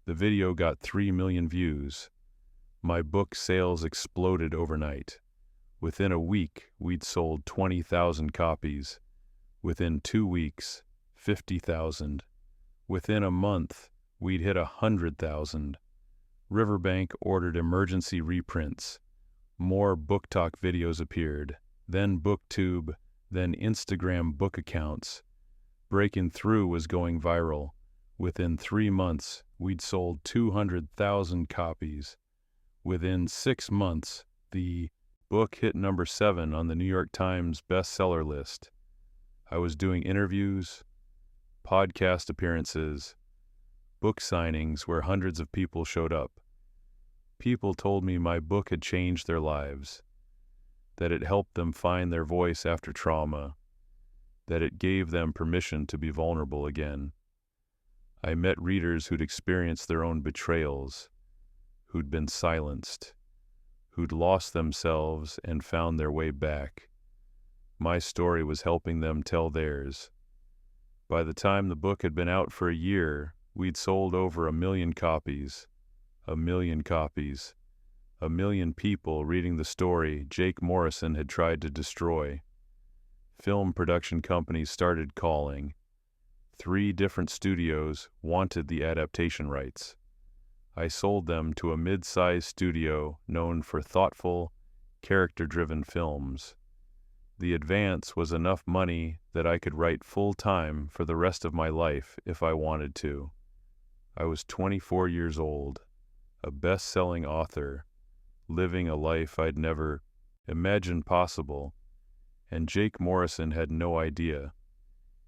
Speaker 1: The video got 3 million views. My book sales exploded overnight. Within a week, we'd sold 20,000 copies. Within 2 weeks, 50,000. Within a month, we'd hit 100,000. Riverbank ordered emergency reprints. More book talk videos appeared, then BookTube, then Instagram book accounts. Breaking Through was going viral. Within 3 months, we'd sold 200,000 copies. Within 6 months, the book hit number 7 on the New York Times bestseller list. I was doing interviews, podcast appearances, book signings where hundreds of people showed up. People told me my book had changed their lives, that it helped them find their voice after trauma, that it gave them permission to be vulnerable again. I met readers who'd experienced their own betrayals, who'd been silenced, who'd lost themselves and found their way back. My story was helping them tell theirs. By the time the book had been out for a year, we'd sold over 1 million copies. 1 million copies. 1 million people reading the story Jake Morrison had tried to destroy. Film production companies started calling. 3 different studios wanted the adaptation rights. I sold them to a mid-sized studio known for thoughtful, character-driven films. The advance was enough money that I could write full-time for the rest of my life if I wanted to. I was 24 years old, a best-selling author, living a life I'd never imagined possible, and Jake Morrison had no idea.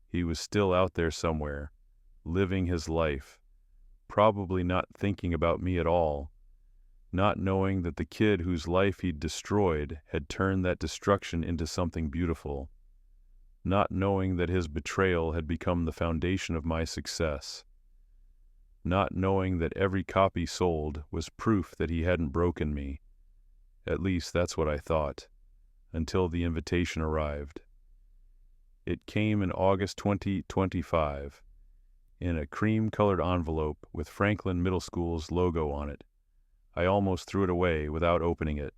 Speaker 1: He was still out there somewhere, living his life, probably not thinking about me at all, not knowing that the kid whose life he'd destroyed had turned that destruction into something beautiful, not knowing that his betrayal had become the foundation of my success, not knowing that every copy sold was proof that he hadn't broken me. At least that's what I thought, until the invitation arrived. It came in August 2025 in a cream-colored envelope with Franklin Middle School's logo on it. I almost threw it away without opening it,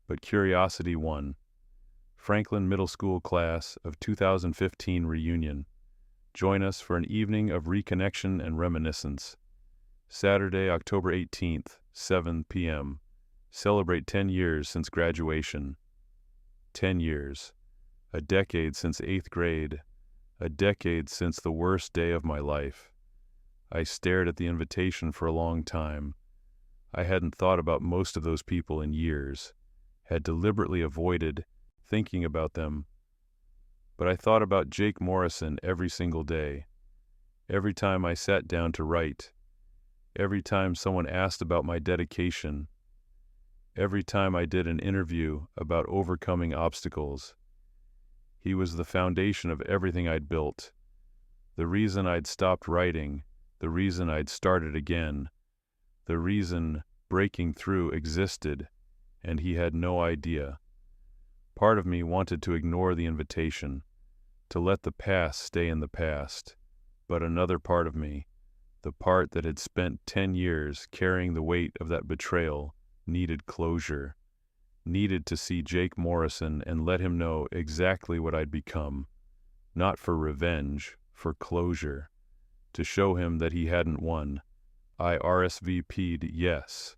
Speaker 1: but curiosity won. Franklin Middle School Class of 2015 Reunion. Join us for an evening of reconnection and reminiscence. Saturday, October 18th, 7 p.m. Celebrate 10 years since graduation. 10 years. A decade since 8th grade. A decade since the worst day of my life. I stared at the invitation for a long time. I hadn't thought about most of those people in years, had deliberately avoided thinking about them. But I thought about Jake Morrison every single day. Every time I sat down to write. Every time someone asked about my dedication. Every time I did an interview about overcoming obstacles. He was the foundation of everything I'd built. The reason I'd stopped writing, the reason I'd started again, the reason breaking through existed, and he had no idea. Part of me wanted to ignore the invitation, to let the past stay in the past, but another part of me, the part that had spent 10 years carrying the weight of that betrayal, needed closure, needed to see Jake Morrison and let him know exactly what I'd become, not for revenge, for closure, to show him that he hadn't won. I RSVP'd yes,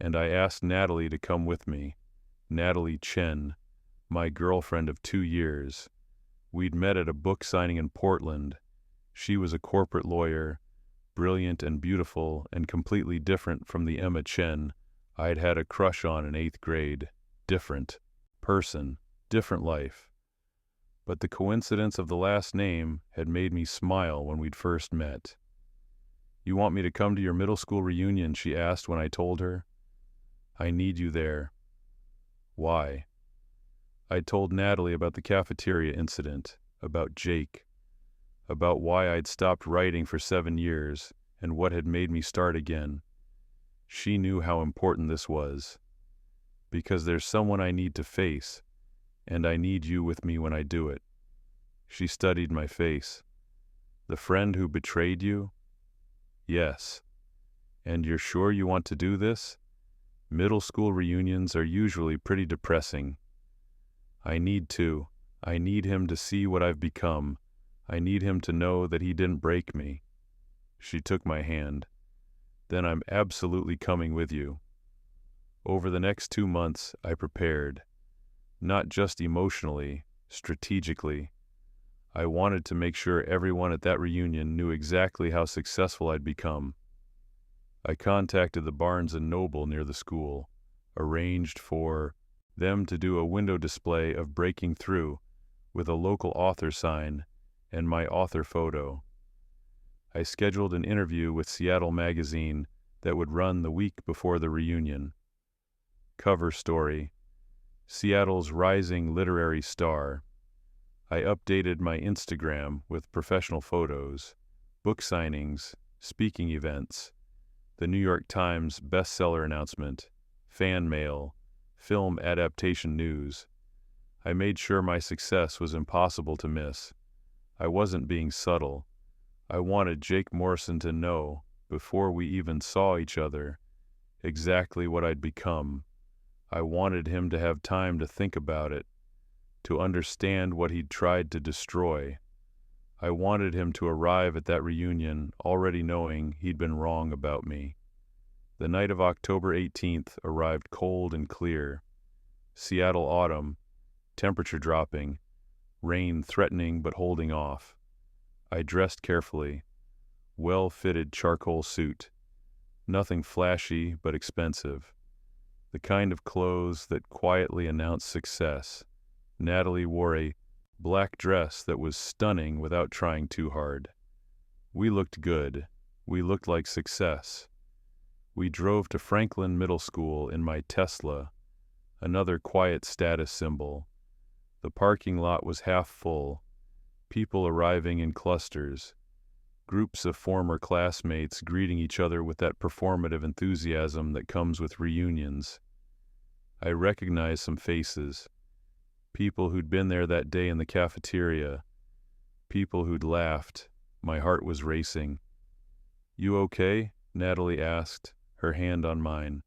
Speaker 1: and I asked Natalie to come with me. Natalie Chen, my girlfriend of 2 years. We'd met at a book signing in Portland. She was a corporate lawyer, brilliant and beautiful and completely different from the Emma Chen I'd had a crush on in 8th grade. Different person, different life. But the coincidence of the last name had made me smile when we'd first met. "You want me to come to your middle school reunion?" she asked when I told her. "I need you there." Why? I'd told Natalie about the cafeteria incident, about Jake, about why I'd stopped writing for 7 years and what had made me start again. She knew how important this was. Because there's someone I need to face, and I need you with me when I do it. She studied my face. "The friend who betrayed you?" "Yes." "And you're sure you want to do this? Middle school reunions are usually pretty depressing." "I need to. I need him to see what I've become. I need him to know that he didn't break me." She took my hand. "Then I'm absolutely coming with you." Over the next 2 months, I prepared. Not just emotionally, strategically. I wanted to make sure everyone at that reunion knew exactly how successful I'd become. I contacted the Barnes & Noble near the school, arranged for them to do a window display of breaking through with a local author sign and my author photo. I scheduled an interview with Seattle Magazine that would run the week before the reunion. Cover story: Seattle's rising literary star. I updated my Instagram with professional photos, book signings, speaking events, the New York Times bestseller announcement, fan mail, film adaptation news. I made sure my success was impossible to miss. I wasn't being subtle. I wanted Jake Morrison to know, before we even saw each other, exactly what I'd become. I wanted him to have time to think about it, to understand what he'd tried to destroy. I wanted him to arrive at that reunion already knowing he'd been wrong about me. The night of October 18th arrived cold and clear. Seattle autumn, temperature dropping, rain threatening but holding off. I dressed carefully, well-fitted charcoal suit, nothing flashy but expensive. The kind of clothes that quietly announced success. Natalie wore a black dress that was stunning without trying too hard. We looked good. We looked like success. We drove to Franklin Middle School in my Tesla, another quiet status symbol. The parking lot was half full, people arriving in clusters, groups of former classmates greeting each other with that performative enthusiasm that comes with reunions. I recognized some faces, people who'd been there that day in the cafeteria, people who'd laughed. My heart was racing. "You okay?" Natalie asked, her hand on mine.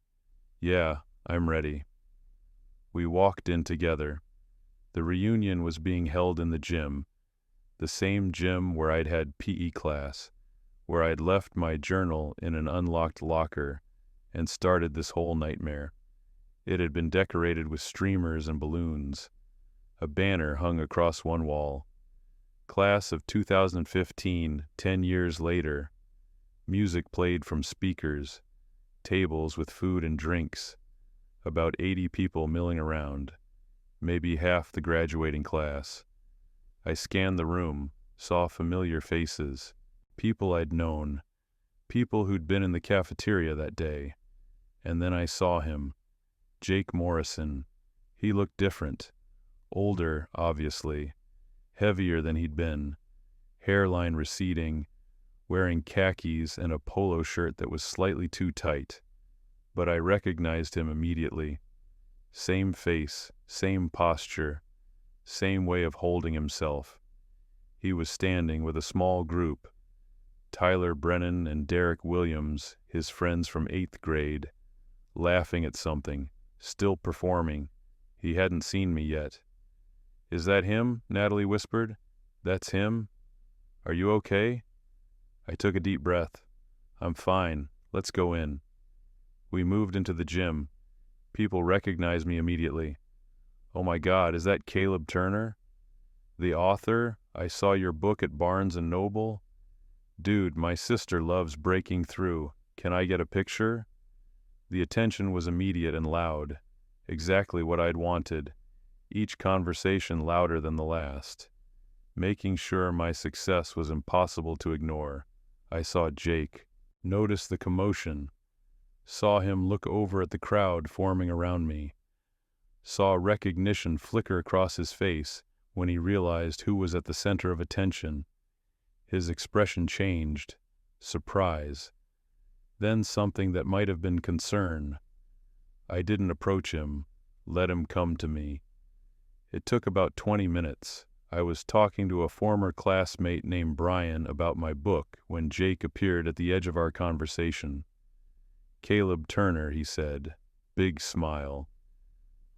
Speaker 1: "Yeah, I'm ready." We walked in together. The reunion was being held in the gym, the same gym where I'd had PE class, where I'd left my journal in an unlocked locker and started this whole nightmare. It had been decorated with streamers and balloons. A banner hung across one wall. Class of 2015, 10 years later. Music played from speakers, tables with food and drinks, about 80 people milling around, maybe half the graduating class. I scanned the room, saw familiar faces, people I'd known, people who'd been in the cafeteria that day. And then I saw him, Jake Morrison. He looked different, older, obviously, heavier than he'd been, hairline receding, wearing khakis and a polo shirt that was slightly too tight. But I recognized him immediately. Same face, same posture, same way of holding himself. He was standing with a small group, Tyler Brennan and Derek Williams, his friends from 8th grade, laughing at something, still performing. He hadn't seen me yet. "Is that him?" Natalie whispered. "That's him? Are you okay?" I took a deep breath. "I'm fine. Let's go in." We moved into the gym. People recognized me immediately. "Oh my God, is that Caleb Turner? The author? I saw your book at Barnes & Noble. Dude, my sister loves breaking through. Can I get a picture?" The attention was immediate and loud. Exactly what I'd wanted. Each conversation louder than the last. Making sure my success was impossible to ignore. I saw Jake, noticed the commotion, saw him look over at the crowd forming around me, saw recognition flicker across his face when he realized who was at the center of attention. His expression changed, surprise, then something that might have been concern. I didn't approach him, let him come to me. It took about 20 minutes. I was talking to a former classmate named Brian about my book when Jake appeared at the edge of our conversation. "Caleb Turner," he said, big smile.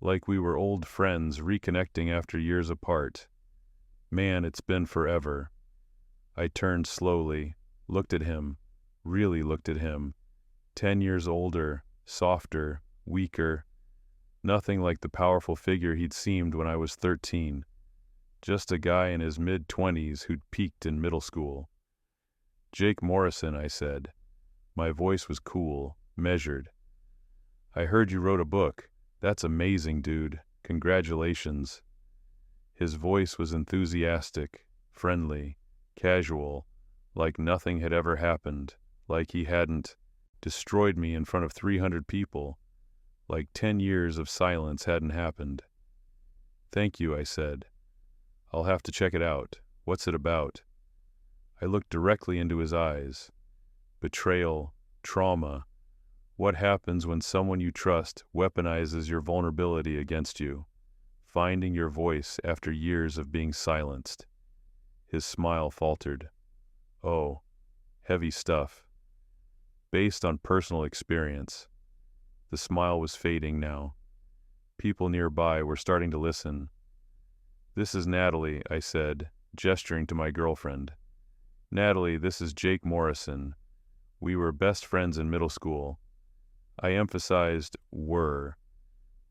Speaker 1: Like we were old friends reconnecting after years apart. "Man, it's been forever." I turned slowly, looked at him, really looked at him. 10 years older, softer, weaker. Nothing like the powerful figure he'd seemed when I was 13. Just a guy in his mid-20s who'd peaked in middle school. "Jake Morrison," I said. My voice was cool, measured. "I heard you wrote a book. That's amazing, dude. Congratulations." His voice was enthusiastic, friendly, casual, like nothing had ever happened, like he hadn't destroyed me in front of 300 people, like 10 years of silence hadn't happened. "Thank you," I said. "I'll have to check it out. What's it about?" I looked directly into his eyes. Betrayal, trauma. What happens when someone you trust weaponizes your vulnerability against you? Finding your voice after years of being silenced. His smile faltered. "Oh, heavy stuff. Based on personal experience." The smile was fading now. People nearby were starting to listen. "This is Natalie," I said, gesturing to my girlfriend. "Natalie, this is Jake Morrison. We were best friends in middle school." I emphasized "were."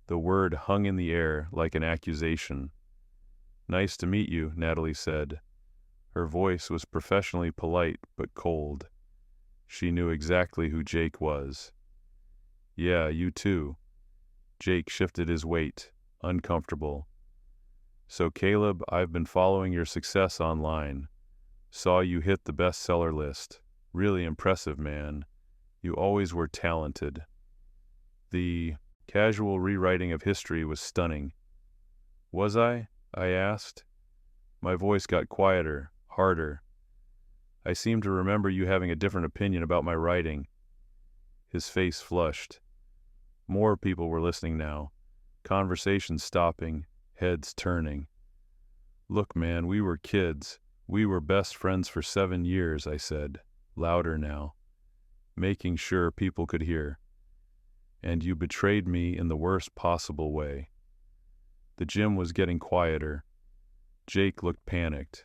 Speaker 1: The word hung in the air like an accusation. "Nice to meet you," Natalie said. Her voice was professionally polite but cold. She knew exactly who Jake was. "Yeah, you too." Jake shifted his weight, uncomfortable. "So Caleb, I've been following your success online. Saw you hit the bestseller list. Really impressive, man. You always were talented." The casual rewriting of history was stunning. "Was I?" I asked. My voice got quieter, harder. "I seem to remember you having a different opinion about my writing." His face flushed. More people were listening now, conversations stopping, heads turning. "Look, man, we were kids. We were best friends for 7 years, I said, louder now, making sure people could hear. And you betrayed me in the worst possible way. The gym was getting quieter. Jake looked panicked.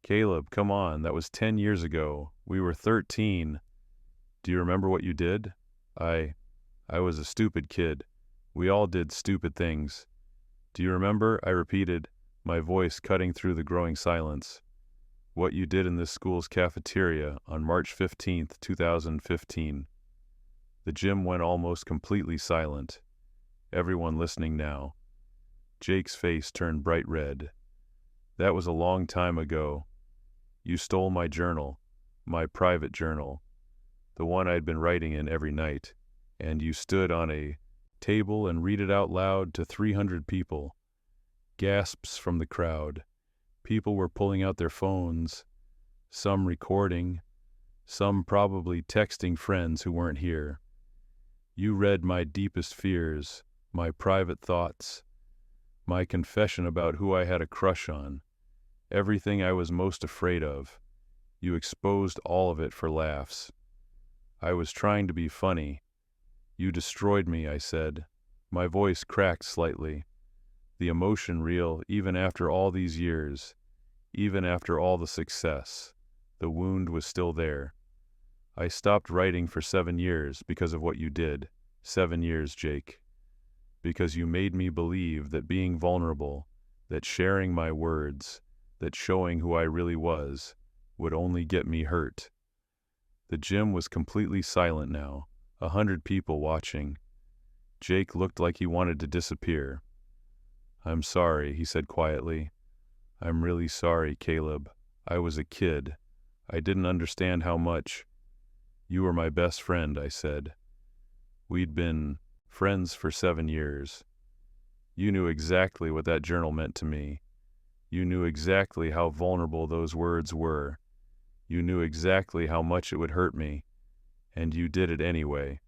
Speaker 1: Caleb, come on, that was 10 years ago. We were 13. Do you remember what you did? I was a stupid kid. We all did stupid things. Do you remember? I repeated, my voice cutting through the growing silence. What you did in this school's cafeteria on March 15th, 2015. The gym went almost completely silent. Everyone listening now. Jake's face turned bright red. That was a long time ago. You stole my journal, my private journal, the one I'd been writing in every night, and you stood on a table and read it out loud to 300 people. Gasps from the crowd. People were pulling out their phones, some recording, some probably texting friends who weren't here. You read my deepest fears, my private thoughts, my confession about who I had a crush on, everything I was most afraid of. You exposed all of it for laughs. I was trying to be funny. You destroyed me, I said. My voice cracked slightly. The emotion real even after all these years, even after all the success. The wound was still there. I stopped writing for 7 years because of what you did. 7 years, Jake. Because you made me believe that being vulnerable, that sharing my words, that showing who I really was, would only get me hurt. The gym was completely silent now, 100 people watching. Jake looked like he wanted to disappear. I'm sorry, he said quietly. I'm really sorry, Caleb. I was a kid. I didn't understand how much. You were my best friend, I said. We'd been friends for 7 years. You knew exactly what that journal meant to me. You knew exactly how vulnerable those words were. You knew exactly how much it would hurt me. And you did it anyway.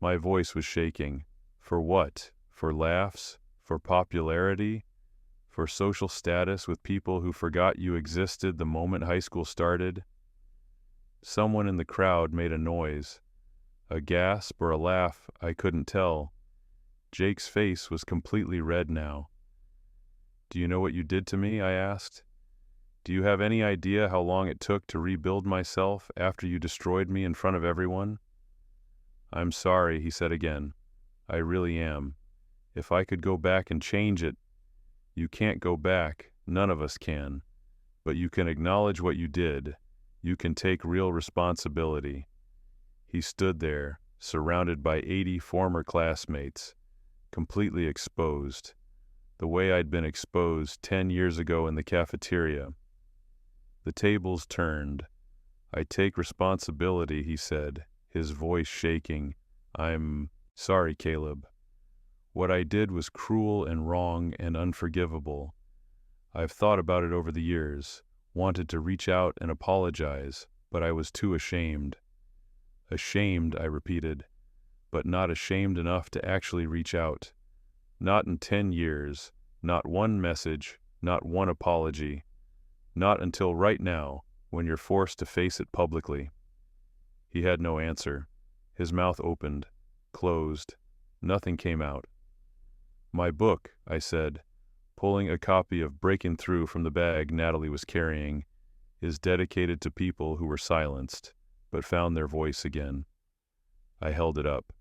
Speaker 1: My voice was shaking. For what? For laughs? For popularity? For social status with people who forgot you existed the moment high school started? Someone in the crowd made a noise. A gasp or a laugh, I couldn't tell. Jake's face was completely red now. Do you know what you did to me? I asked. Do you have any idea how long it took to rebuild myself after you destroyed me in front of everyone? I'm sorry, he said again. I really am. If I could go back and change it. You can't go back, none of us can. But you can acknowledge what you did. You can take real responsibility. He stood there, surrounded by 80 former classmates, completely exposed, the way I'd been exposed 10 years ago in the cafeteria. The tables turned. I take responsibility, he said, his voice shaking. I'm sorry, Caleb. What I did was cruel and wrong and unforgivable. I've thought about it over the years, wanted to reach out and apologize, but I was too ashamed. Ashamed, I repeated, but not ashamed enough to actually reach out. Not in 10 years, not one message, not one apology. Not until right now, when you're forced to face it publicly. He had no answer. His mouth opened, closed. Nothing came out. My book, I said, pulling a copy of Breaking Through from the bag Natalie was carrying, is dedicated to people who were silenced, but found their voice again. I held it up.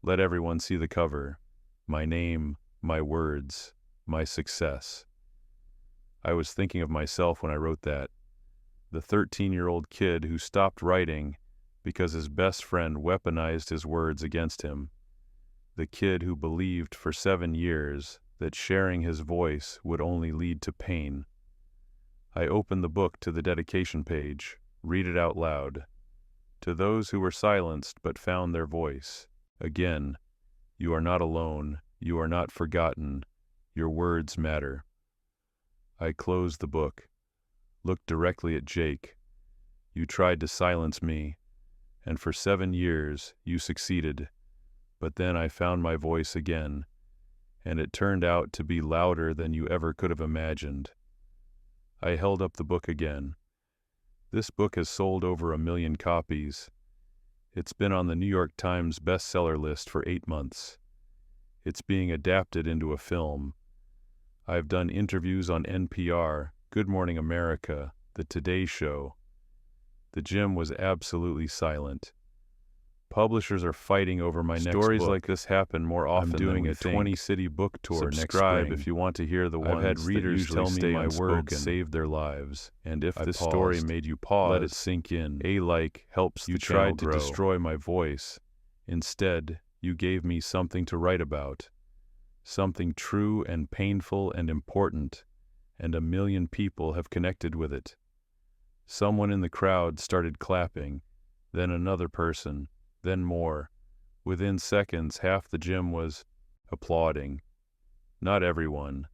Speaker 1: Let everyone see the cover. My name, my words, my success. I was thinking of myself when I wrote that. The 13-year-old kid who stopped writing because his best friend weaponized his words against him. The kid who believed for 7 years that sharing his voice would only lead to pain. I opened the book to the dedication page, read it out loud. To those who were silenced but found their voice. Again, you are not alone, you are not forgotten, your words matter. I closed the book, looked directly at Jake. You tried to silence me, and for 7 years you succeeded. But then I found my voice again, and it turned out to be louder than you ever could have imagined. I held up the book again. This book has sold over 1 million copies. It's been on the New York Times bestseller list for 8 months. It's being adapted into a film. I've done interviews on NPR, Good Morning America, The Today Show. The gym was absolutely silent. Publishers are fighting over my next book. Stories like this happen more often than we think. I'm doing a 20-city book tour next spring. Subscribe if you want to hear the ones. I've had readers tell me my words saved their lives, and if this story made you pause, let it sink in. A like helps the channel grow. You tried to destroy my voice. Instead, you gave me something to write about, something true and painful and important, and 1 million people have connected with it. Someone in the crowd started clapping, then another person, then more. Within seconds, half the gym was applauding. Not everyone.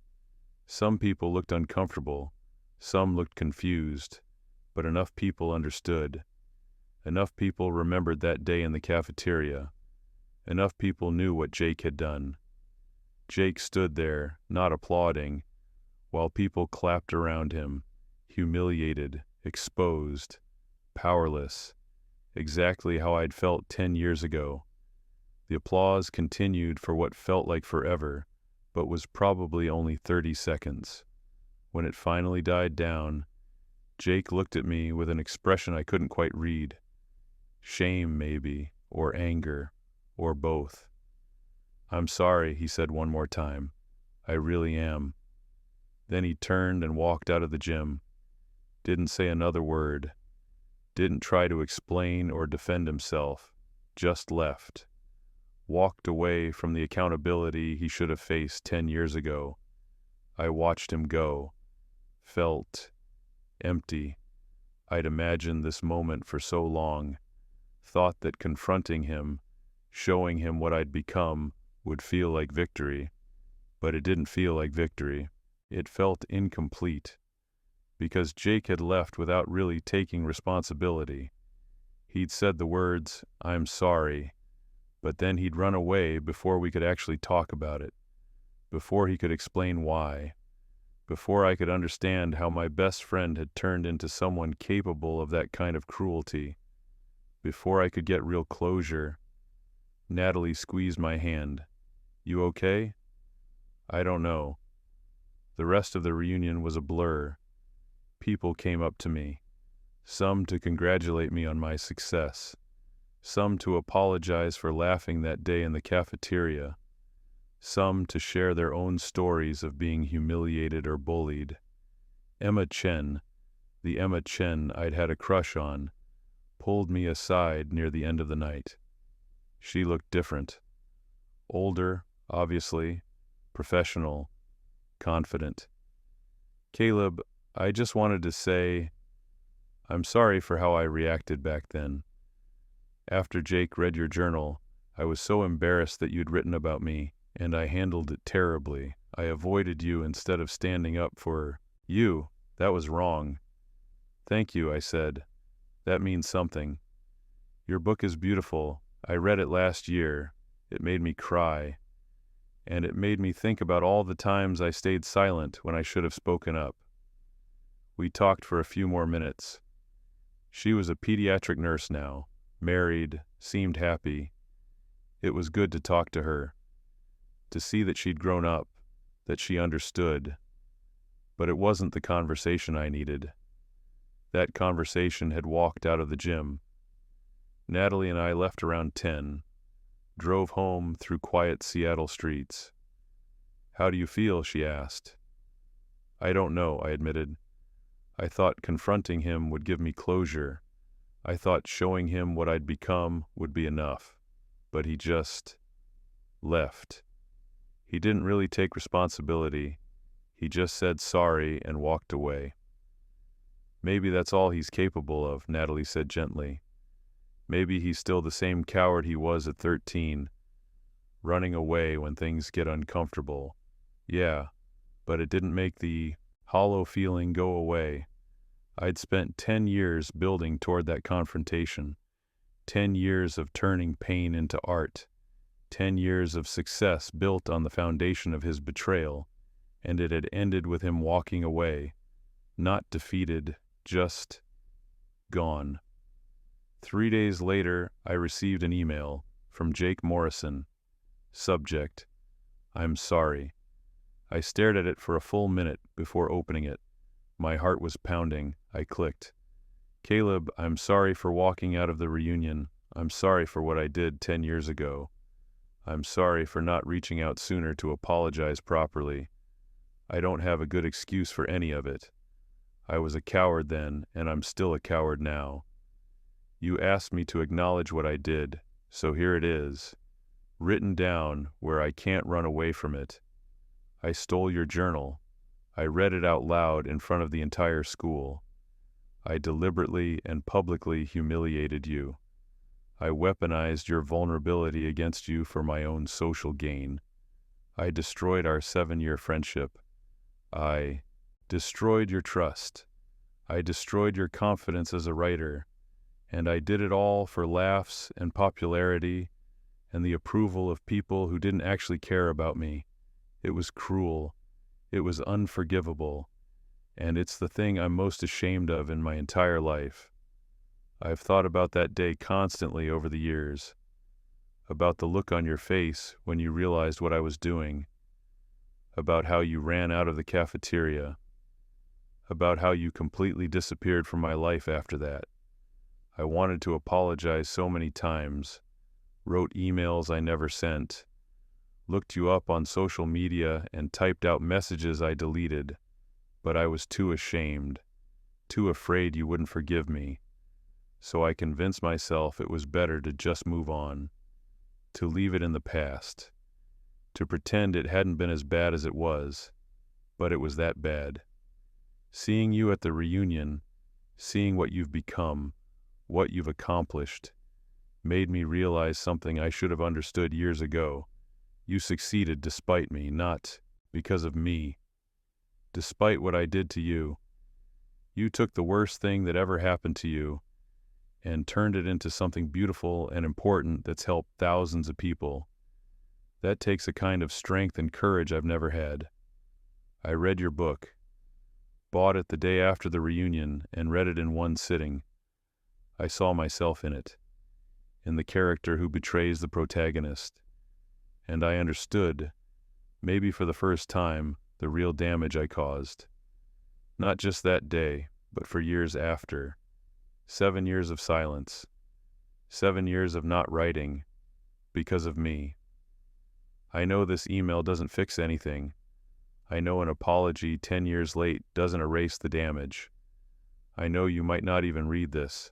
Speaker 1: Some people looked uncomfortable, some looked confused, but enough people understood. Enough people remembered that day in the cafeteria. Enough people knew what Jake had done. Jake stood there, not applauding, while people clapped around him, humiliated, exposed, powerless. Exactly how I'd felt 10 years ago. The applause continued for what felt like forever, but was probably only 30 seconds. When it finally died down, Jake looked at me with an expression I couldn't quite read. Shame, maybe, or anger, or both. "I'm sorry," he said one more time. "I really am." Then he turned and walked out of the gym. Didn't say another word. Didn't try to explain or defend himself, just left. Walked away from the accountability he should have faced 10 years ago. I watched him go. Felt empty. I'd imagined this moment for so long. Thought that confronting him, showing him what I'd become, would feel like victory. But it didn't feel like victory. It felt incomplete. Because Jake had left without really taking responsibility. He'd said the words, "I'm sorry," but then he'd run away before we could actually talk about it, before he could explain why, before I could understand how my best friend had turned into someone capable of that kind of cruelty, before I could get real closure. Natalie squeezed my hand. "You okay?" "I don't know." The rest of the reunion was a blur. People came up to me, some to congratulate me on my success, some to apologize for laughing that day in the cafeteria, some to share their own stories of being humiliated or bullied. Emma Chen, the Emma Chen I'd had a crush on, pulled me aside near the end of the night. She looked different. Older, obviously, professional, confident. "Caleb, I just wanted to say, I'm sorry for how I reacted back then. After Jake read your journal, I was so embarrassed that you'd written about me, and I handled it terribly. I avoided you instead of standing up for you. That was wrong." "Thank you," I said. "That means something. Your book is beautiful. I read it last year. It made me cry. And it made me think about all the times I stayed silent when I should have spoken up." We talked for a few more minutes. She was a pediatric nurse now, married, seemed happy. It was good to talk to her, to see that she'd grown up, that she understood. But it wasn't the conversation I needed. That conversation had walked out of the gym. Natalie and I left around 10, drove home through quiet Seattle streets. "How do you feel?" she asked. "I don't know," I admitted. I thought confronting him would give me closure. I thought showing him what I'd become would be enough. But he just left. He didn't really take responsibility. He just said sorry and walked away. "Maybe that's all he's capable of," Natalie said gently. "Maybe he's still the same coward he was at 13, running away when things get uncomfortable. Yeah, but it didn't make the hollow feeling go away. I'd spent 10 years building toward that confrontation, 10 years of turning pain into art, 10 years of success built on the foundation of his betrayal, and it had ended with him walking away. Not defeated, just gone. 3 days later, I received an email from Jake Morrison. Subject: I'm sorry. I stared at it for a full minute before opening it. My heart was pounding. I clicked. Caleb, I'm sorry for walking out of the reunion. I'm sorry for what I did 10 years ago. I'm sorry for not reaching out sooner to apologize properly. I don't have a good excuse for any of it. I was a coward then, and I'm still a coward now. You asked me to acknowledge what I did, so here it is, written down where I can't run away from it. I stole your journal. I read it out loud in front of the entire school. I deliberately and publicly humiliated you. I weaponized your vulnerability against you for my own social gain. I destroyed our 7-year friendship. I destroyed your trust. I destroyed your confidence as a writer. And I did it all for laughs and popularity and the approval of people who didn't actually care about me. It was cruel. It was unforgivable. And it's the thing I'm most ashamed of in my entire life. I've thought about that day constantly over the years, about the look on your face when you realized what I was doing, about how you ran out of the cafeteria, about how you completely disappeared from my life after that. I wanted to apologize so many times, wrote emails I never sent, looked you up on social media and typed out messages I deleted, but I was too ashamed, too afraid you wouldn't forgive me. So I convinced myself it was better to just move on, to leave it in the past, to pretend it hadn't been as bad as it was, but it was that bad. Seeing you at the reunion, seeing what you've become, what you've accomplished, made me realize something I should have understood years ago. You succeeded despite me, not because of me. Despite what I did to you, you took the worst thing that ever happened to you and turned it into something beautiful and important that's helped thousands of people. That takes a kind of strength and courage I've never had. I read your book, bought it the day after the reunion, and read it in one sitting. I saw myself in it, in the character who betrays the protagonist, and I understood, maybe for the first time, the real damage I caused. Not just that day, but for years after. 7 years of silence. 7 years of not writing, because of me. I know this email doesn't fix anything. I know an apology 10 years late doesn't erase the damage. I know you might not even read this,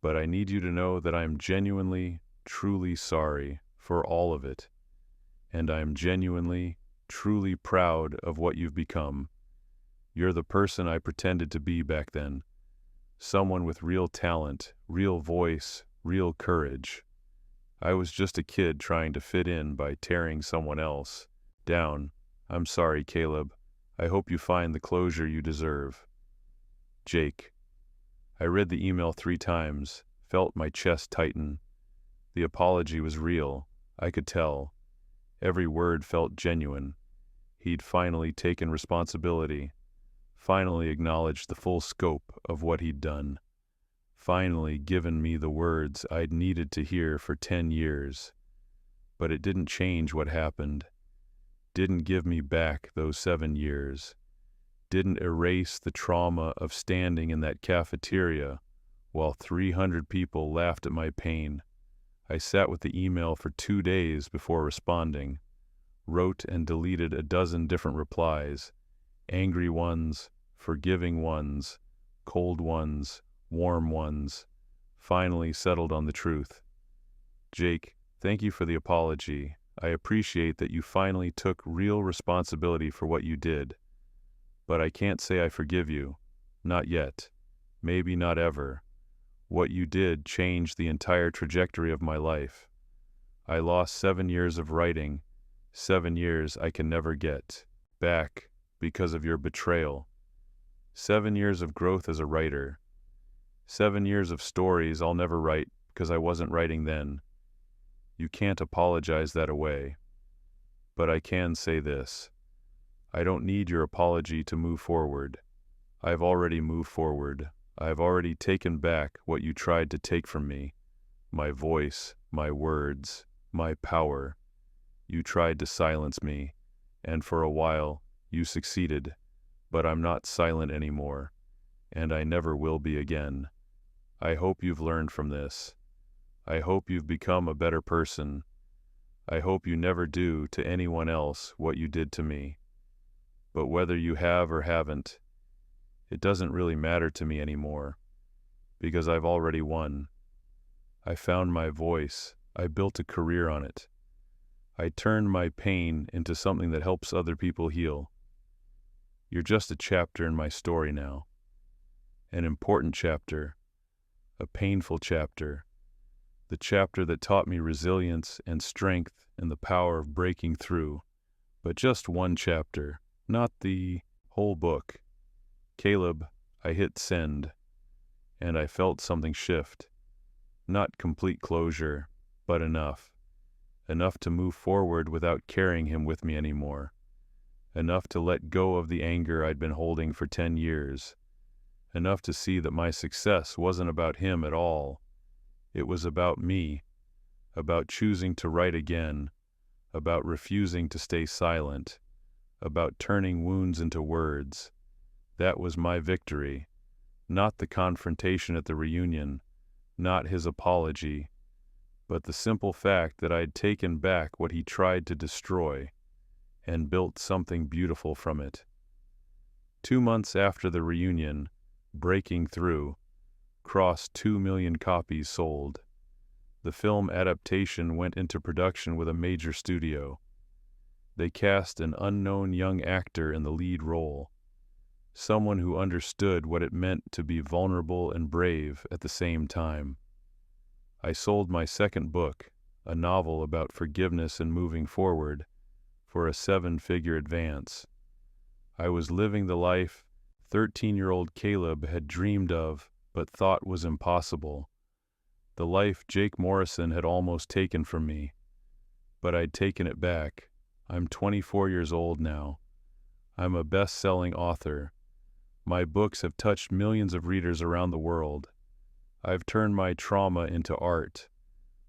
Speaker 1: but I need you to know that I am genuinely, truly sorry for all of it. And I am genuinely, truly proud of what you've become. You're the person I pretended to be back then. Someone with real talent, real voice, real courage. I was just a kid trying to fit in by tearing someone else down. I'm sorry, Caleb. I hope you find the closure you deserve. Jake. I read the email 3 times, felt my chest tighten. The apology was real. I could tell. Every word felt genuine. He'd finally taken responsibility. Finally acknowledged the full scope of what he'd done. Finally given me the words I'd needed to hear for 10 years. But it didn't change what happened. Didn't give me back those 7 years. Didn't erase the trauma of standing in that cafeteria while 300 people laughed at my pain. I sat with the email for 2 days before responding. Wrote and deleted a dozen different replies. Angry ones, forgiving ones, cold ones, warm ones. Finally settled on the truth. Jake, thank you for the apology. I appreciate that you finally took real responsibility for what you did. But I can't say I forgive you. Not yet. Maybe not ever. What you did changed the entire trajectory of my life. I lost 7 years of writing, 7 years I can never get back because of your betrayal. 7 years of growth as a writer. 7 years of stories I'll never write because I wasn't writing then. You can't apologize that away. But I can say this. I don't need your apology to move forward. I've already moved forward. I've already taken back what you tried to take from me. My voice, my words, my power. You tried to silence me, and for a while, you succeeded. But I'm not silent anymore, and I never will be again. I hope you've learned from this. I hope you've become a better person. I hope you never do to anyone else what you did to me. But whether you have or haven't, it doesn't really matter to me anymore, because I've already won. I found my voice. I built a career on it. I turned my pain into something that helps other people heal. You're just a chapter in my story now. An important chapter, a painful chapter, the chapter that taught me resilience and strength and the power of breaking through. But just one chapter, not the whole book. Caleb, I hit send, and I felt something shift. Not complete closure, but enough. Enough to move forward without carrying him with me anymore. Enough to let go of the anger I'd been holding for 10 years. Enough to see that my success wasn't about him at all. It was about me, about choosing to write again, about refusing to stay silent, about turning wounds into words. That was my victory, not the confrontation at the reunion, not his apology, but the simple fact that I'd taken back what he tried to destroy and built something beautiful from it. 2 months after the reunion, Breaking Through crossed 2 million copies sold. The film adaptation went into production with a major studio. They cast an unknown young actor in the lead role, someone who understood what it meant to be vulnerable and brave at the same time. I sold my second book, a novel about forgiveness and moving forward, for a 7-figure advance. I was living the life 13-year-old Caleb had dreamed of but thought was impossible. The life Jake Morrison had almost taken from me. But I'd taken it back. I'm 24 years old now. I'm a best-selling author. My books have touched millions of readers around the world. I've turned my trauma into art,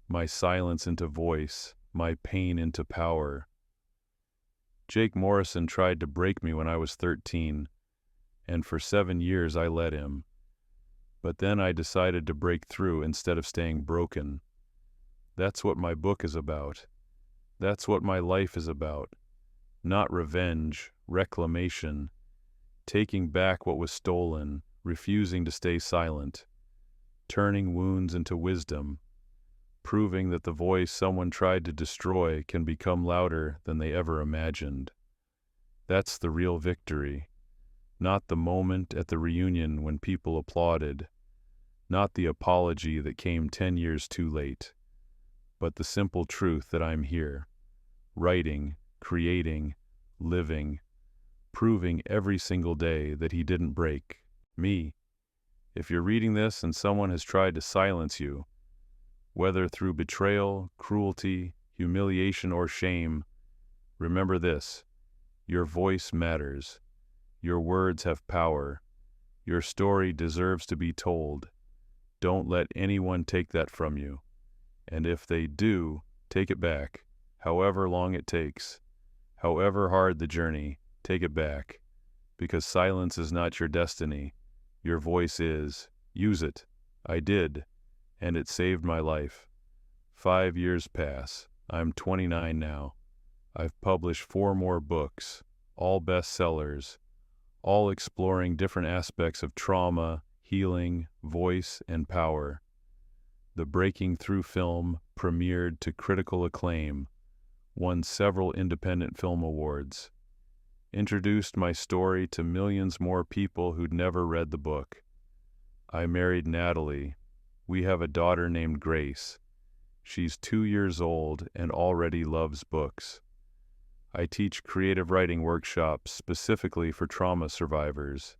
Speaker 1: my silence into voice, my pain into power. Jake Morrison tried to break me when I was 13, and for 7 years I let him. But then I decided to break through instead of staying broken. That's what my book is about. That's what my life is about. Not revenge, reclamation, taking back what was stolen, refusing to stay silent, turning wounds into wisdom, proving that the voice someone tried to destroy can become louder than they ever imagined. That's the real victory. Not the moment at the reunion when people applauded, not the apology that came 10 years too late, but the simple truth that I'm here, writing, creating, living, proving every single day that he didn't break me. If you're reading this and someone has tried to silence you, whether through betrayal, cruelty, humiliation, or shame, remember this: your voice matters. Your words have power. Your story deserves to be told. Don't let anyone take that from you. And if they do, take it back, however long it takes. However hard the journey, take it back. Because silence is not your destiny. Your voice is. Use it. I did. And it saved my life. 5 years pass. I'm 29 now. I've published 4 more books, all bestsellers, all exploring different aspects of trauma, healing, voice, and power. The Breaking Through film premiered to critical acclaim, won several independent film awards, introduced my story to millions more people who'd never read the book. I married Natalie. We have a daughter named Grace. She's 2 years old and already loves books. I teach creative writing workshops specifically for trauma survivors,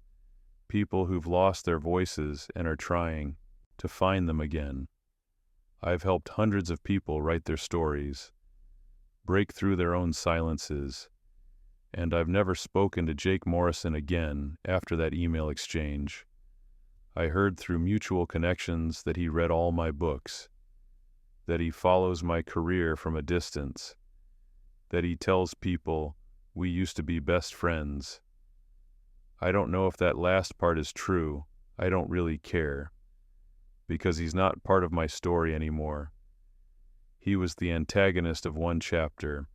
Speaker 1: people who've lost their voices and are trying to find them again. I've helped hundreds of people write their stories, break through their own silences, And I've never spoken to Jake Morrison again after that email exchange. I heard through mutual connections that he read all my books, that he follows my career from a distance, that he tells people we used to be best friends. I don't know if that last part is true. I don't really care, because he's not part of my story anymore. He was the antagonist of one chapter,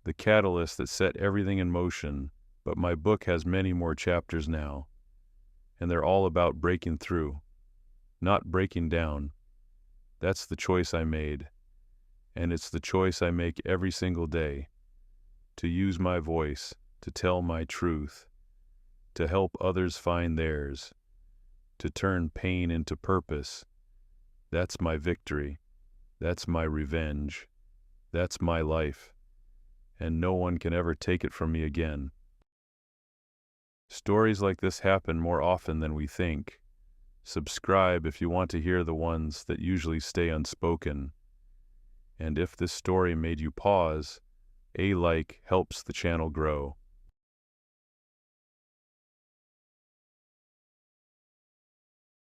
Speaker 1: the catalyst that set everything in motion, but my book has many more chapters now, and they're all about breaking through, not breaking down. That's the choice I made, and it's the choice I make every single day, to use my voice, to tell my truth, to help others find theirs, to turn pain into purpose. That's my victory. That's my revenge. That's my life. And no one can ever take it from me again. Stories like this happen more often than we think. Subscribe if you want to hear the ones that usually stay unspoken. And if this story made you pause, a like helps the channel grow.